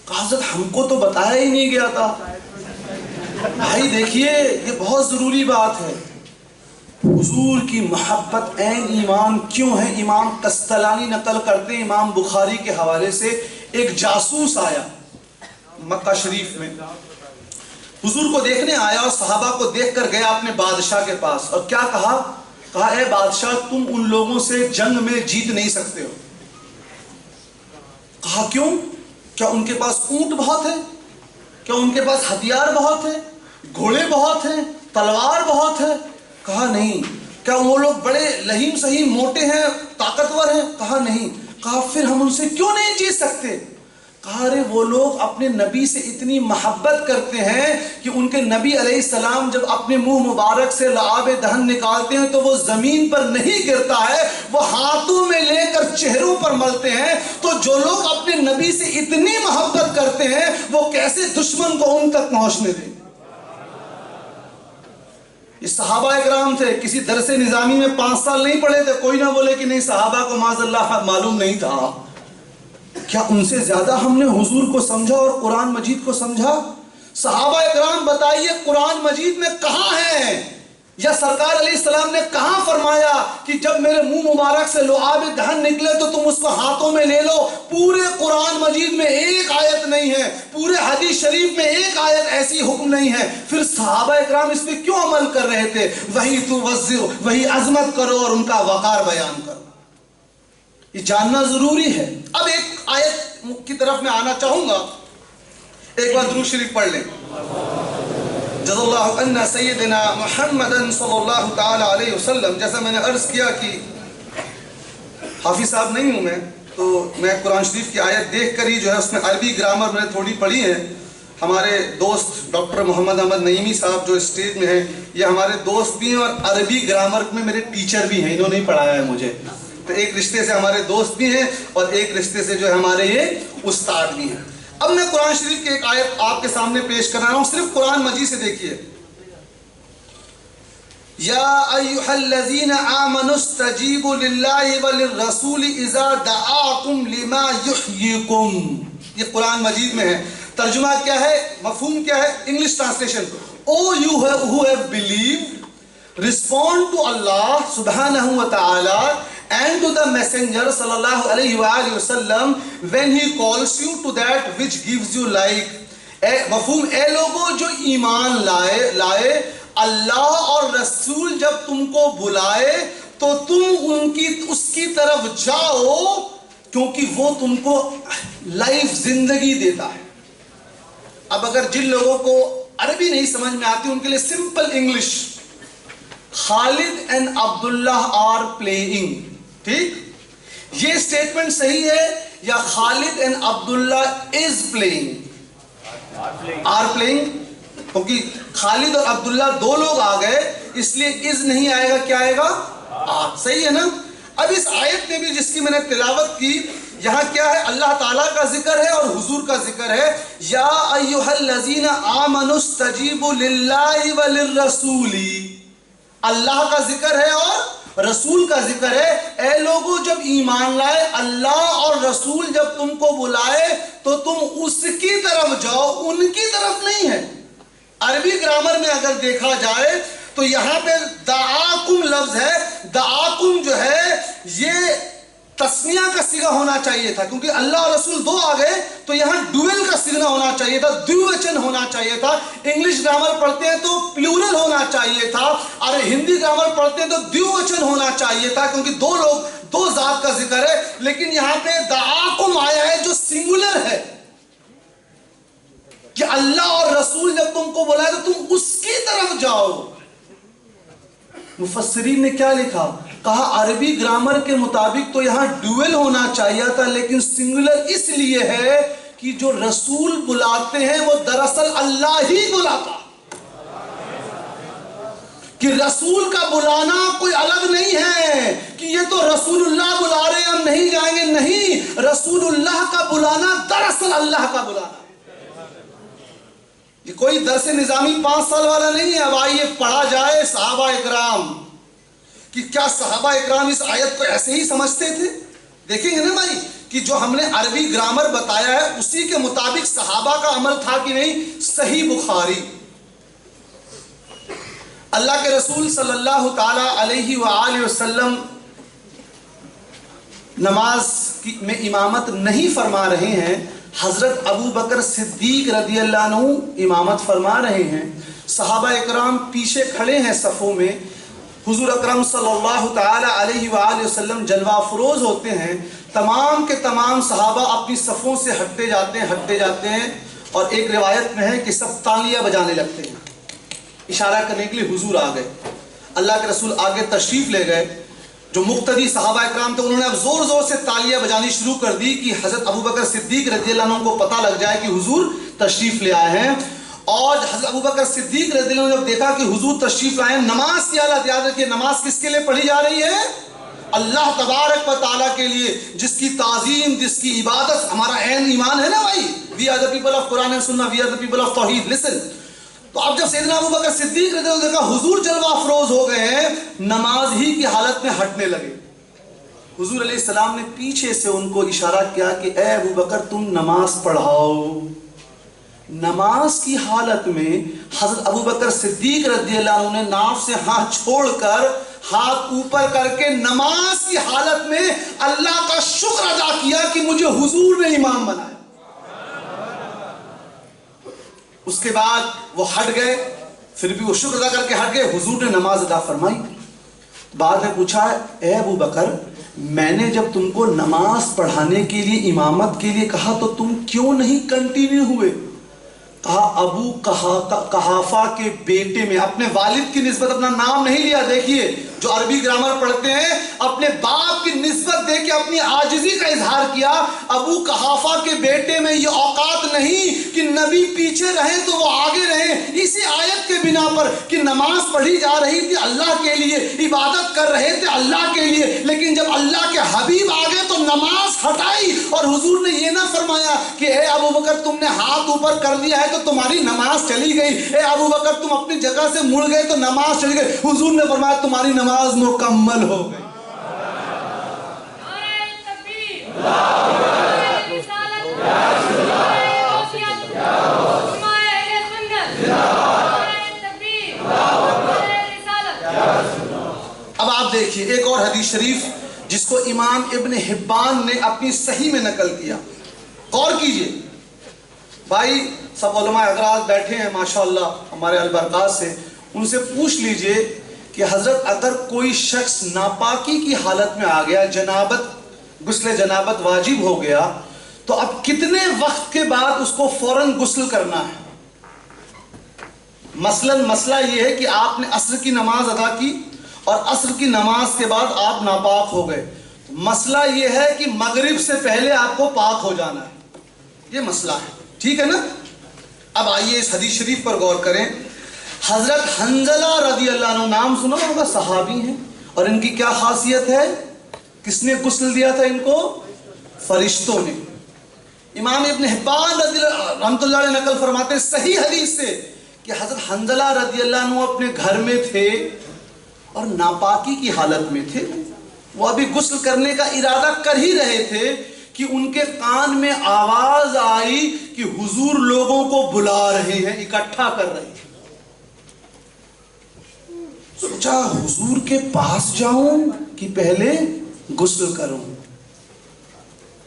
حضرت ہم کو تو بتایا ہی نہیں گیا تھا۔ بھائی دیکھیے یہ بہت ضروری بات ہے، حضور کی محبت عین ایمان کیوں ہے؟ امام قسطلانی نقل کرتے ہیں امام بخاری کے حوالے سے، ایک جاسوس آیا مکہ شریف میں، حضور کو دیکھنے آیا اور صحابہ کو دیکھ کر گیا اپنے بادشاہ کے پاس، اور کیا کہا؟ کہا اے بادشاہ تم ان لوگوں سے جنگ میں جیت نہیں سکتے ہو۔ کہا کیوں؟ کیا ان کے پاس اونٹ بہت ہے؟ کیا ان کے پاس ہتھیار بہت ہے؟ گھوڑے بہت ہیں؟ تلوار بہت ہے؟ کہا نہیں۔ کیا وہ لوگ بڑے لہیم سہیم موٹے ہیں، طاقتور ہیں؟ کہا نہیں۔ کہا پھر ہم ان سے کیوں نہیں جیت سکتے؟ کہا ارے وہ لوگ اپنے نبی سے اتنی محبت کرتے ہیں کہ ان کے نبی علیہ السلام جب اپنے منہ مبارک سے لعاب دہن نکالتے ہیں تو وہ زمین پر نہیں گرتا ہے، وہ ہاتھوں میں لے کر چہروں پر ملتے ہیں۔ تو جو لوگ اپنے نبی سے اتنی محبت کرتے ہیں وہ کیسے دشمن کو ان تک پہنچنے دیں؟ یہ صحابہ اکرام تھے، کسی درس نظامی میں 5 سال نہیں پڑھے تھے، کوئی نہ بولے کہ نہیں صحابہ کو معاذ اللہ معلوم نہیں تھا۔ کیا ان سے زیادہ ہم نے حضور کو سمجھا اور قرآن مجید کو سمجھا؟ صحابہ اکرام بتائیے قرآن مجید میں کہاں ہیں، یا سرکار علیہ السلام نے کہاں فرمایا کہ جب میرے منہ مبارک سے لعاب دہن نکلے تو تم اس کو ہاتھوں میں لے لو؟ پورے قرآن مجید میں ایک آیت نہیں ہے، پورے حدیث شریف میں ایک آیت ایسی حکم نہیں ہے۔ پھر صحابہ اکرام اس پہ کیوں عمل کر رہے تھے؟ وہی تو وزر، وہی عظمت کرو اور ان کا وقار بیان کرو، یہ جاننا ضروری ہے۔ اب ایک آیت کی طرف میں آنا چاہوں گا، ایک بار درود شریف پڑھ لیں۔ جزا اللہ عنا سیدنا محمد صلی اللہ تعالی علیہ وسلم۔ جیسا میں نے عرض کیا کہ حافظ صاحب نہیں ہوں میں، تو میں قرآن شریف کی آیت دیکھ کر ہی جو ہے اس میں عربی گرامر میں نے تھوڑی پڑھی ہے۔ ہمارے دوست ڈاکٹر محمد احمد نعیمی صاحب جو اسٹیج میں ہیں، یہ ہمارے دوست بھی ہیں اور عربی گرامر میں میرے ٹیچر بھی ہیں، انہوں نے ہی پڑھایا ہے مجھے۔ تو ایک رشتے سے ہمارے دوست بھی ہیں اور ایک رشتے سے جو ہے ہمارے یہ استاد بھی ہیں۔ اب میں قرآن شریف کی ایک آیت آپ کے سامنے پیش کر رہا ہوں، صرف قرآن مجید سے دیکھیے۔ یا ایھا الذین آمنوا استجیبوا للہ وللرسول اذا دعاکم لما یحییکم، یہ قرآن مجید میں ہے۔ ترجمہ کیا ہے، مفہوم کیا ہے؟ English translation, O you who have believed, respond to Allah subhanahu wa ta'ala and to the messenger sallallahu alayhi wa alihi wasallam when he calls you to that which gives you life۔ مفہوم، اے لوگوں جو ایمان لائے اللہ اور رسول جب تم کو بلائے تو تم اس کی طرف جاؤ، کیونکہ وہ تم کو لائف زندگی دیتا ہے۔ اب اگر جن لوگوں کو عربی نہیں سمجھ میں آتی ان کے لیے simple English, Khalid and Abdullah are playing, ٹھیک؟ یہ اسٹیٹمنٹ صحیح ہے یا خالد اینڈ عبداللہ از پلےئنگ؟ آر پلےئنگ، کیونکہ خالد اور عبداللہ دو لوگ آ گئے اس لیے از نہیں آئے گا، کیا آئے گا؟ آر، صحیح ہے نا؟ اب اس آیت میں بھی جس کی میں نے تلاوت کی، یہاں کیا ہے؟ اللہ تعالیٰ کا ذکر ہے اور حضور کا ذکر ہے۔ یا ایھا الذین آمنوا استجیبوا للہ وللرسول، اللہ کا ذکر ہے اور رسول کا ذکر ہے۔ اے لوگوں جب ایمان لائے، اللہ اور رسول جب تم کو بلائے تو تم اس کی طرف جاؤ، ان کی طرف نہیں ہے۔ عربی گرامر میں اگر دیکھا جائے تو یہاں پہ دعاکم لفظ ہے، دعاکم جو ہے یہ تسنیہ کا صیغہ ہونا چاہیے تھا، کیونکہ اللہ اور رسول دو آ گئے تو یہاں ڈویل کا صیغہ ہونا چاہیے تھا، دووچن ہونا چاہیے تھا۔ انگلش گرامر پڑھتے ہیں تو پلورل ہونا چاہیے تھا، اور ہندی گرامر پڑھتے ہیں تو دووچن ہونا چاہیے تھا، کیونکہ دو لوگ، دو ذات کا ذکر ہے۔ لیکن یہاں پہ دعاکم آیا ہے جو سنگولر ہے، کہ اللہ اور رسول جب تم کو بلائے تو تم اس کی طرف جاؤ۔ مفسرین نے کیا لکھا؟ کہا عربی گرامر کے مطابق تو یہاں ڈویل ہونا چاہیے تھا، لیکن سنگولر اس لیے ہے کہ جو رسول بلاتے ہیں وہ دراصل اللہ ہی بلاتا، کہ رسول کا بلانا کوئی الگ نہیں ہے کہ یہ تو رسول اللہ بلا رہے ہیں ہم نہیں جائیں گے، نہیں، رسول اللہ کا بلانا دراصل اللہ کا بلانا۔ یہ کوئی درس نظامی 5 سال والا نہیں ہے۔ اب آئیے پڑھا جائے صحابہ اکرام، کہ کیا صحابہ اکرام اس آیت کو ایسے ہی سمجھتے تھے؟ دیکھیں گے نا بھائی کہ جو ہم نے عربی گرامر بتایا ہے اسی کے مطابق صحابہ کا عمل تھا کہ نہیں؟ صحیح بخاری، اللہ کے رسول صلی اللہ تعالی علیہ وآلہ وسلم نماز میں امامت نہیں فرما رہے ہیں، حضرت ابو بکر صدیق رضی اللہ عنہ امامت فرما رہے ہیں، صحابہ اکرام پیچھے کھڑے ہیں صفوں میں، حضور اکرم صلی اللہ تعالی علیہ وآلہ وسلم جلوہ افروز ہوتے ہیں، تمام کے تمام صحابہ اپنی صفوں سے ہٹتے جاتے ہیں، اور ایک روایت میں ہے کہ سب تالیاں بجانے لگتے ہیں، اشارہ کرنے کے لیے حضور آ گئے۔ اللہ کے رسول آگے تشریف لے گئے، جو مقتدی صحابہ اکرام تھے انہوں نے اب زور زور سے تالیاں بجانی شروع کر دی کہ حضرت ابو بکر صدیق رضی اللہ عنہ کو پتہ لگ جائے کہ حضور تشریف لے آئے ہیں۔ اور حضرت ابو بکر صدیق رضی اللہ عنہ نے جب دیکھا کہ حضور تشریف لائے ہیں، نماز کی حالت، یاد رکھیے نماز کس کے لیے پڑھی جا رہی ہے؟ اللہ تبارک و تعالیٰ کے لیے، جس کی تعظیم، جس کی عبادت ہمارا عین ایمان ہے نا بھائی۔ We are the people of Quran and Sunnah, we are the people of Tawheed, listen۔ تو اب جب سیدنا ابو بکر صدیق رضی اللہ عنہ نے دیکھا حضور جلوہ افروز ہو گئے ہیں، نماز ہی کی حالت میں ہٹنے لگے۔ حضور علیہ السلام نے پیچھے سے ان کو اشارہ کیا کہ اے ابو بکر تم نماز پڑھاؤ۔ نماز کی حالت میں حضرت ابو بکر صدیق رضی اللہ عنہ نے ناف سے ہاتھ چھوڑ کر، ہاتھ اوپر کر کے نماز کی حالت میں اللہ کا شکر ادا کیا کہ مجھے حضور نے امام بنایا۔ اس کے بعد وہ ہٹ گئے، پھر بھی وہ شکر ادا کر کے ہٹ گئے، حضور نے نماز ادا فرمائی۔ بعد میں پوچھا اے ابو بکر میں نے جب تم کو نماز پڑھانے کے لیے، امامت کے لیے کہا تو تم کیوں نہیں کنٹینیو ہوئے؟ کہا ابو قحافہ کے بیٹے میں، اپنے والد کی نسبت اپنا نام نہیں لیا۔ دیکھیے جو عربی گرامر پڑھتے ہیں اپنے باپ کی نسبت دے کے اپنی عاجزی کا اظہار کیا۔ ابو قحافہ کے بیٹے میں یہ اوقات نہیں کہ نبی پیچھے رہیں تو وہ آگے رہیں، اسی آیت کے بنا پر کہ نماز پڑھی جا رہی تھی اللہ کے لیے، عبادت کر رہے تھے اللہ کے لیے، لیکن جب اللہ کے حبیب آگے تو نماز ہٹائی۔ اور حضور نے یہ نہ فرمایا کہ اے ابو بکر تم نے ہاتھ اوپر کر دیا ہے تو تمہاری نماز چلی گئی، اے ابو بکر تم اپنی جگہ سے مڑ گئے تو نماز چلی گئی۔ حضور نے فرمایا تمہاری نماز مکمل ہو گئی۔ اب آپ دیکھیے ایک اور حدیث شریف جس کو امام ابن حبان نے اپنی صحیح میں نقل کیا، غور کیجئے بھائی، سب علماء حضرات بیٹھے ہیں ماشاءاللہ ہمارے البرکات سے، ان سے پوچھ لیجئے کہ حضرت اگر کوئی شخص ناپاکی کی حالت میں آ گیا، جنابت، غسل جنابت واجب ہو گیا، تو اب کتنے وقت کے بعد اس کو فوراً غسل کرنا ہے؟ مثلاً مسئلہ یہ ہے کہ آپ نے عصر کی نماز ادا کی اور عصر کی نماز کے بعد آپ ناپاک ہو گئے، مسئلہ یہ ہے کہ مغرب سے پہلے آپ کو پاک ہو جانا ہے، یہ مسئلہ ہے، ٹھیک ہے نا؟ اب آئیے اس حدیث شریف پر غور کریں۔ حضرت حنظلہ رضی اللہ عنہ، نام سنا ہوگا، صحابی ہیں، اور ان کی کیا خاصیت ہے؟ کس نے غسل دیا تھا ان کو؟ فرشتوں نے۔ امام ابن حبان رحمۃ اللہ علیہ نقل فرماتے ہیں صحیح حدیث سے کہ حضرت حنظلہ رضی اللہ عنہ اپنے گھر میں تھے اور ناپاکی کی حالت میں تھے، وہ ابھی غسل کرنے کا ارادہ کر ہی رہے تھے کہ ان کے کان میں آواز آئی کہ حضور لوگوں کو بلا رہے ہیں، اکٹھا کر رہے ہیں۔ سوچا حضور کے پاس جاؤں کہ پہلے غسل کروں.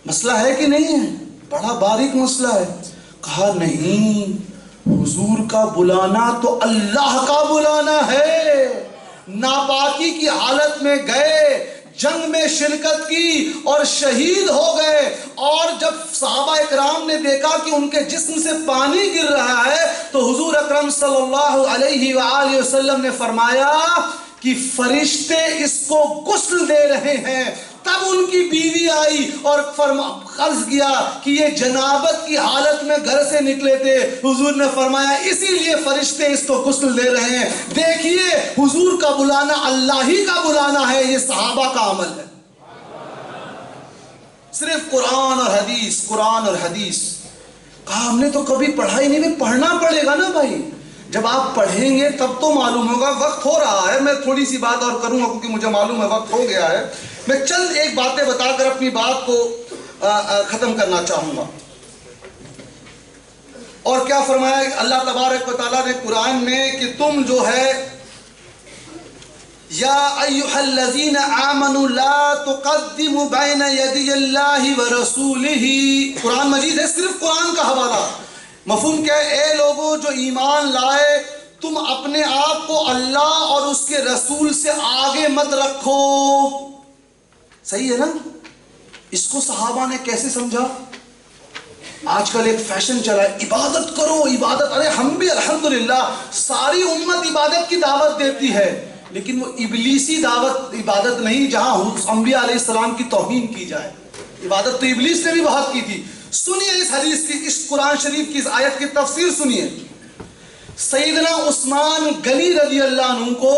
مسئلہ ہے کہ نہیں ہے؟ بڑا باریک مسئلہ ہے. کہا نہیں، حضور کا بلانا تو اللہ کا بلانا ہے. ناپاکی کی حالت میں گئے، جنگ میں شرکت کی اور شہید ہو گئے. اور جب صحابہ اکرام نے دیکھا کہ ان کے جسم سے پانی گر رہا ہے تو حضور اکرم صلی اللہ علیہ وآلہ وسلم نے فرمایا کہ فرشتے اس کو غسل دے رہے ہیں. تب ان کی بیوی آئی اور عرض کیا کہ یہ جنابت کی حالت میں گھر سے نکلے تھے. حضور نے فرمایا اسی لیے فرشتے اس کو غسل دے رہے ہیں. دیکھیے حضور کا بلانا اللہ ہی کا بلانا ہے، یہ صحابہ کا عمل ہے. صرف قرآن اور حدیث، قرآن اور حدیث. کہا ہم نے تو کبھی پڑھائی نہیں. پڑھنا پڑے گا نا بھائی. جب آپ پڑھیں گے تب تو معلوم ہوگا. وقت ہو رہا ہے، میں تھوڑی سی بات اور کروں گا کیونکہ مجھے معلوم ہے وقت ہو گیا ہے. میں چند ایک باتیں بتا کر اپنی بات کو ختم کرنا چاہوں گا. اور کیا فرمایا اللہ تبارک و تعالیٰ نے قرآن میں کہ تم جو ہے یا ایھا الذین آمنوا لا تقدموا بین یدی اللہ ورسولہ. قرآن مجید ہے، صرف قرآن کا حوالہ. مفہوم کیا ہے؟ اے لوگوں جو ایمان لائے، تم اپنے آپ کو اللہ اور اس کے رسول سے آگے مت رکھو. صحیح ہے نا؟ اس کو صحابہ نے کیسے سمجھا؟ آج کل ایک فیشن چلا ہے، عبادت کرو عبادت. ارے ہم بھی الحمدللہ ساری امت عبادت کی دعوت دیتی ہے، لیکن وہ ابلیسی دعوت عبادت نہیں جہاں انبیاء علیہ السلام کی توہین کی جائے. عبادت تو ابلیس نے بھی بہت کی تھی. سنیے اس حدیث کی، اس قرآن شریف کی اس آیت کی تفسیر سنیے. سیدنا عثمان غنی رضی اللہ عنہ کو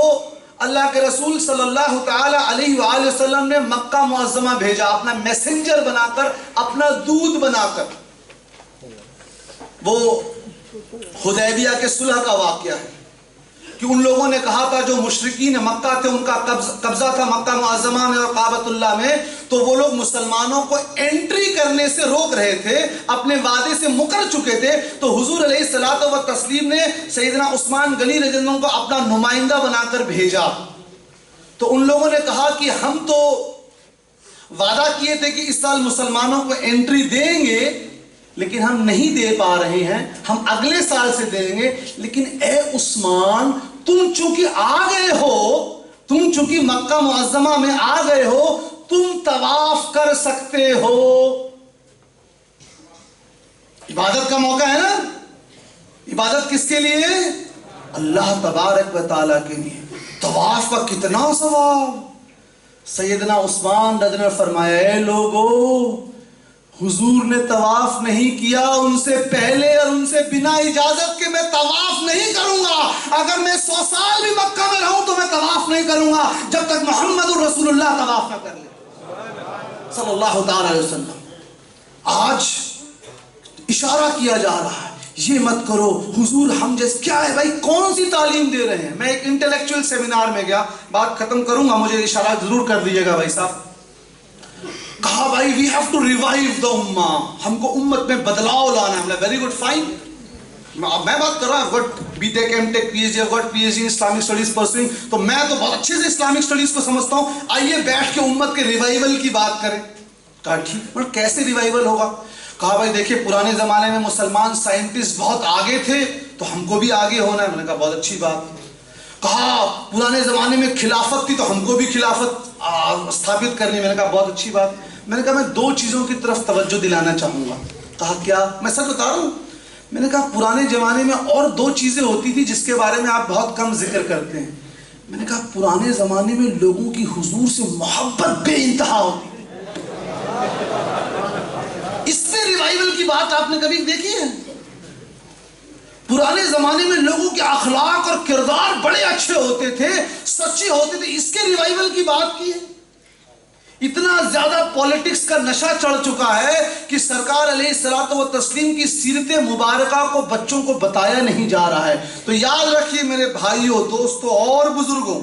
اللہ کے رسول صلی اللہ تعالی علیہ وآلہ وسلم نے مکہ معظمہ بھیجا، اپنا میسنجر بنا کر، اپنا دودھ بنا کر. وہ حدیبیہ کے صلح کا واقعہ ہے کہ ان لوگوں نے کہا تھا، جو مشرکین مکہ تھے ان کا قبضہ تھا مکہ معظمہ میں اور کعبۃ اللہ میں، تو وہ لوگ مسلمانوں کو انٹری کرنے سے روک رہے تھے، اپنے وعدے سے مکر چکے تھے. تو حضور علیہ الصلوۃ والتسلیم نے سیدنا عثمان غنی رضی اللہ عنہ کو اپنا نمائندہ بنا کر بھیجا. تو ان لوگوں نے کہا کہ ہم تو وعدہ کیے تھے کہ اس سال مسلمانوں کو انٹری دیں گے، لیکن ہم نہیں دے پا رہے ہیں، ہم اگلے سال سے دیں گے. لیکن اے عثمان، تم چونکہ آ گئے ہو، تم چونکہ مکہ معظمہ میں آ گئے ہو، تم طواف کر سکتے ہو. عبادت کا موقع ہے نا. عبادت کس کے لیے؟ اللہ تبارک و تعالیٰ کے لیے. طواف کا کتنا ثواب. سیدنا عثمان رضی اللہ عنہ نے فرمایا اے لوگو، حضور نے طواف نہیں کیا ان سے پہلے اور ان سے بنا اجازت کے میں طواف نہیں کروں گا. اگر میں 100 سال بھی مکہ میں رہوں تو میں طواف نہیں کروں گا جب تک محمد رسول اللہ طواف نہ کر لے صلی اللہ تعالی علیہ وسلم. آج اشارہ کیا جا رہا ہے یہ مت کرو. حضور ہم جیسے کیا ہے بھائی، کون سی تعلیم دے رہے ہیں؟ میں ایک انٹلیکچوئل سیمینار میں گیا، بات ختم کروں گا، مجھے اشارہ ضرور کر دیجیے گا بھائی صاحب. کہا بھائی we have to revive the امہ، ہم کو امت میں بدلاؤ لانا ہے. Very good, fine. میں بات کر رہا ہوں B tech M tech P H D in Islamic studies pursuing, تو میں تو بہت اچھے سے اسلامک اسٹڈیز کو سمجھتا ہوں. آئیے بیٹھ کے امت کے ریوائیول کی بات کریں. کہا ٹھیک، پر کیسے ریوائیول ہوگا؟ کہا بھائی دیکھیے پرانے زمانے میں مسلمان سائنٹسٹ بہت آگے تھے تو ہم کو بھی آگے ہونا ہے. میں نے کہا بہت اچھی بات. کہا پرانے زمانے میں خلافت تھی تو ہم کو بھی خلافت ثابت کرنی. میں نے کہا بہت اچھی بات. میں نے کہا میں 2 چیزوں کی طرف توجہ دلانا چاہوں گا. کہا کیا؟ میں سچ بتا رہا ہوں. میں نے کہا پرانے زمانے میں اور 2 چیزیں ہوتی تھی جس کے بارے میں آپ بہت کم ذکر کرتے ہیں. میں نے کہا پرانے زمانے میں لوگوں کی حضور سے محبت بے انتہا ہوتی تھی. اس میں ریوائیول کی بات آپ نے کبھی دیکھی ہے؟ پرانے زمانے میں لوگوں کے اخلاق اور کردار بڑے اچھے ہوتے تھے، سچے ہوتے تھے، اس کے ریوائیول کی بات کی ہے. اتنا زیادہ پولیٹکس کا نشہ چڑھ چکا ہے کہ سرکار علیہ الصلوۃ والتسلیم کی سیرت مبارکہ کو بچوں کو بتایا نہیں جا رہا ہے. تو یاد رکھیے میرے بھائیوں، دوستوں اور بزرگوں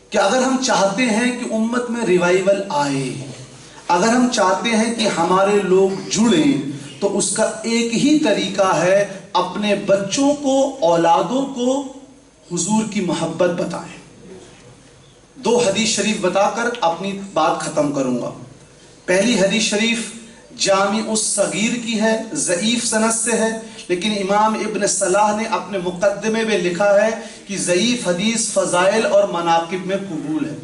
کہ اگر ہم چاہتے ہیں کہ امت میں ریوائیول آئے، اگر ہم چاہتے ہیں کہ ہمارے لوگ جڑیں، تو اس کا ایک ہی طریقہ ہے اپنے بچوں کو، اولادوں کو حضور کی محبت بتائیں. دو حدیث شریف بتا کر اپنی بات ختم کروں گا۔ پہلی حدیث شریف جامع الصغیر کی ہے، ضعیف سند سے ہے، لیکن امام ابن صلاح نے اپنے مقدمے میں لکھا ہے کہ ضعیف حدیث فضائل اور مناقب میں قبول ہے۔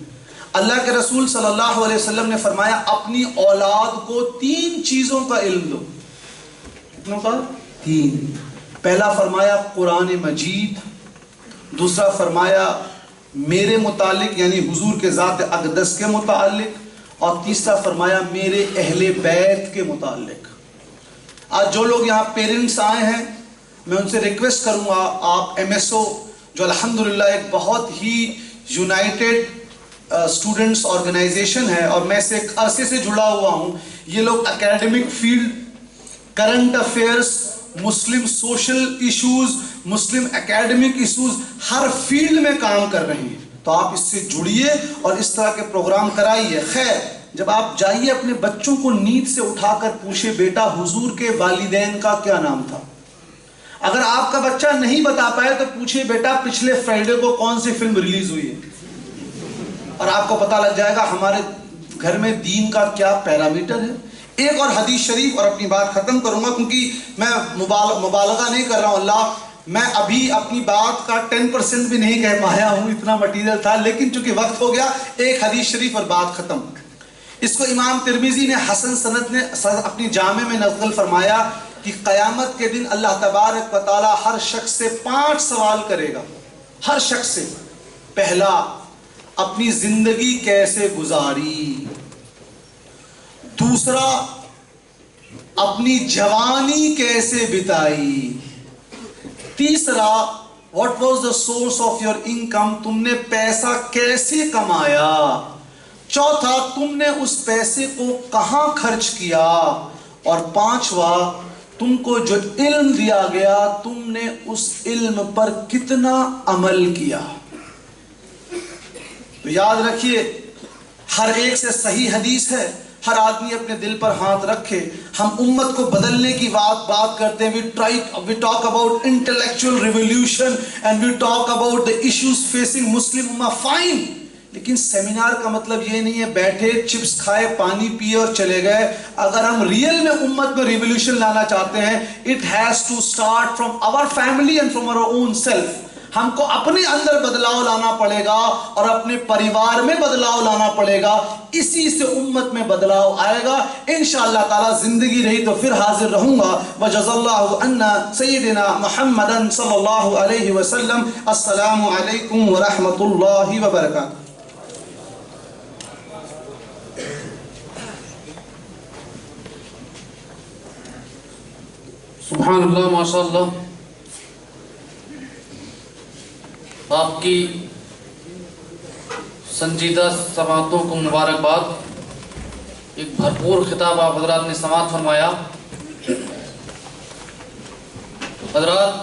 اللہ کے رسول صلی اللہ علیہ وسلم نے فرمایا اپنی اولاد کو 3 چیزوں کا علم دو۔ کتنوں کا؟ 3۔ پہلا فرمایا قرآن مجید، دوسرا فرمایا میرے متعلق یعنی حضور کے ذات اقدس کے متعلق، اور تیسرا فرمایا میرے اہل بیت کے متعلق۔ آج جو لوگ یہاں پیرنٹس آئے ہیں میں ان سے ریکویسٹ کروں گا، آپ ایم ایس او جو الحمدللہ ایک بہت ہی یونائٹڈ اسٹوڈنٹس آرگنائزیشن ہے اور میں سے ایک عرصے سے جڑا ہوا ہوں، یہ لوگ اکیڈمک فیلڈ، کرنٹ افیئرس، مسلم سوشل ایشوز، مسلم اکیڈمک ایشوز، ہر فیلڈ میں کام کر رہے ہیں، تو آپ اس سے جڑیے اور اس طرح کے پروگرام کرائیے۔ خیر، جب آپ جائیے اپنے بچوں کو نیند سے اٹھا کر پوچھے بیٹا حضور کے والدین کا کیا نام تھا۔ اگر آپ کا بچہ نہیں بتا پائے تو پوچھے بیٹا پچھلے فرائیڈے کو کون سی فلم ریلیز ہوئی ہے، اور آپ کو پتہ لگ جائے گا ہمارے گھر میں دین کا کیا پیرامیٹر ہے۔ ایک اور حدیث شریف اور اپنی بات ختم کروں گا، کیونکہ میں مبالغہ نہیں کر رہا ہوں، اللہ میں ابھی اپنی بات کا 10% بھی نہیں کہہ پایا ہوں، اتنا مٹیریل تھا، لیکن چونکہ وقت ہو گیا ایک حدیث شریف اور بات ختم۔ اس کو امام ترمذی نے حسن سند نے اپنی جامع میں نقل فرمایا کہ قیامت کے دن اللہ تبارک و تعالی ہر شخص سے 5 سوال کرے گا، ہر شخص سے۔ پہلا، اپنی زندگی کیسے گزاری؟ دوسرا، اپنی جوانی کیسے بتائی؟ تیسرا، what was the source of your income, تم نے پیسہ کیسے کمایا؟ چوتھا، تم نے اس پیسے کو کہاں خرچ کیا؟ اور پانچواں، تم کو جو علم دیا گیا تم نے اس علم پر کتنا عمل کیا؟ تو یاد رکھیے ہر ایک سے صحیح حدیث ہے، ہر آدمی اپنے دل پر ہاتھ رکھے۔ ہم امت کو بدلنے کی بات کرتے ہیں، we talk about intellectual revolution and we talk about the issues facing Muslim ummah, fine، لیکن سیمینار کا مطلب یہ نہیں ہے بیٹھے چپس کھائے پانی پیے اور چلے گئے۔ اگر ہم ریئل میں امت میں ریولیوشن لانا چاہتے ہیں it has to start from our family and from our own self۔ ہم کو اپنے اندر بدلاؤ لانا پڑے گا اور اپنے پریوار میں بدلاؤ لانا پڑے گا، اسی سے امت میں بدلاؤ آئے گا انشاءاللہ تعالی۔ زندگی رہی تو پھر حاضر رہوں گا۔ وجزا اللہ عنا سیدنا محمدا صلی اللہ علیہ وسلم۔ السلام علیکم ورحمۃ اللہ وبرکاتہ۔
سبحان اللہ، ماشاء اللہ، آپ کی سنجیدہ سماعتوں کو مبارکباد۔ ایک بھرپور خطاب آپ حضرات نے سماعت فرمایا۔ حضرات،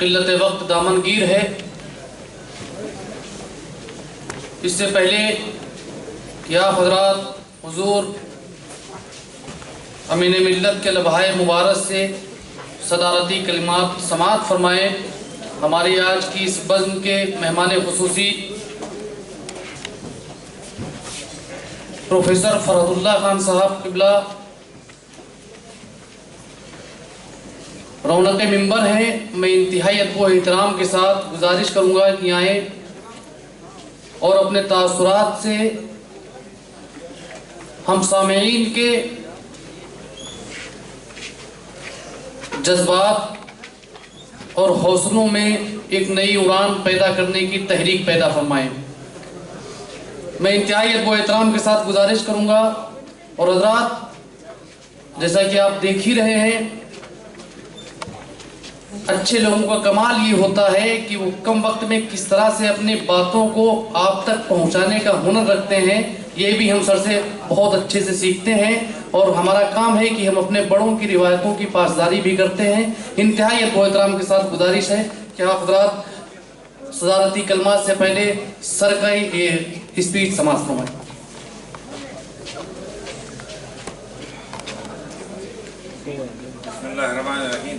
قلت وقت دامنگیر ہے، اس سے پہلے کہ آپ حضرات حضور امین ملت کے لبہائے مبارک سے صدارتی کلمات سماعت فرمائیں، ہماری آج کی اس بزم کے مہمان خصوصی پروفیسر فرحت اللہ خان صاحب قبلہ رونق منبر ہیں۔ میں انتہائی ادب و احترام کے ساتھ گزارش کروں گا کہ آئیں اور اپنے تاثرات سے ہم سامعین کے جذبات اور حوصلوں میں ایک نئی اڑان پیدا کرنے کی تحریک پیدا فرمائیں۔ میں انتہائی ادب و احترام کے ساتھ گزارش کروں گا، اور حضرات جیسا کہ آپ دیکھ ہی رہے ہیں، اچھے لوگوں کا کمال یہ ہوتا ہے کہ وہ کم وقت میں کس طرح سے اپنی باتوں کو آپ تک پہنچانے کا ہنر رکھتے ہیں، یہ بھی ہم سر سے بہت اچھے سے سیکھتے ہیں، اور ہمارا کام ہے کہ ہم اپنے بڑوں کی روایتوں کی پاسداری بھی کرتے ہیں۔ انتہائی ادب و احترام کے ساتھ گزارش ہے کہ آپ حضرات صدارتی کلمات سے پہلے سر کا اسپیچ سماعت فرمائیں۔
بسم اللہ الرحمن الرحیم۔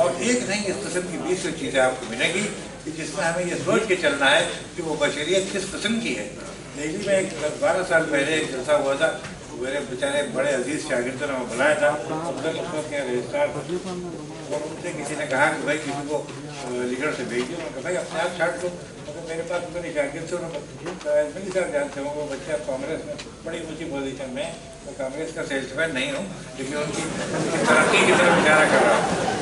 اور ایک نہیں اس قسم کی 20 چیزیں آپ کو ملیں گی کہ جس میں ہمیں یہ سوچ کے چلنا ہے کہ وہ بشریت کس قسم کی ہے۔ دہلی میں ایک 12 سال پہلے ایک جلسہ ہوا تھا، میرے بیچارے بڑے عزیز شاگردوں نے بلایا تھا، رجسٹرار، اور ان سے کسی نے کہا کہ بھائی کسی کو علی گڑھ سے بھیج دو، میں نے کہا بھائی اپنے آپ چھانٹ لو، مگر میرے پاس میرے شاگرد سے ملی صاحب جانتے ہوں وہ بچہ کانگریس میں بڑی اونچی پوزیشن میں، میں کانگریس کا سیلس مین نہیں ہوں لیکن ان کی ترقی کی طرف اشارہ کر رہا ہوں۔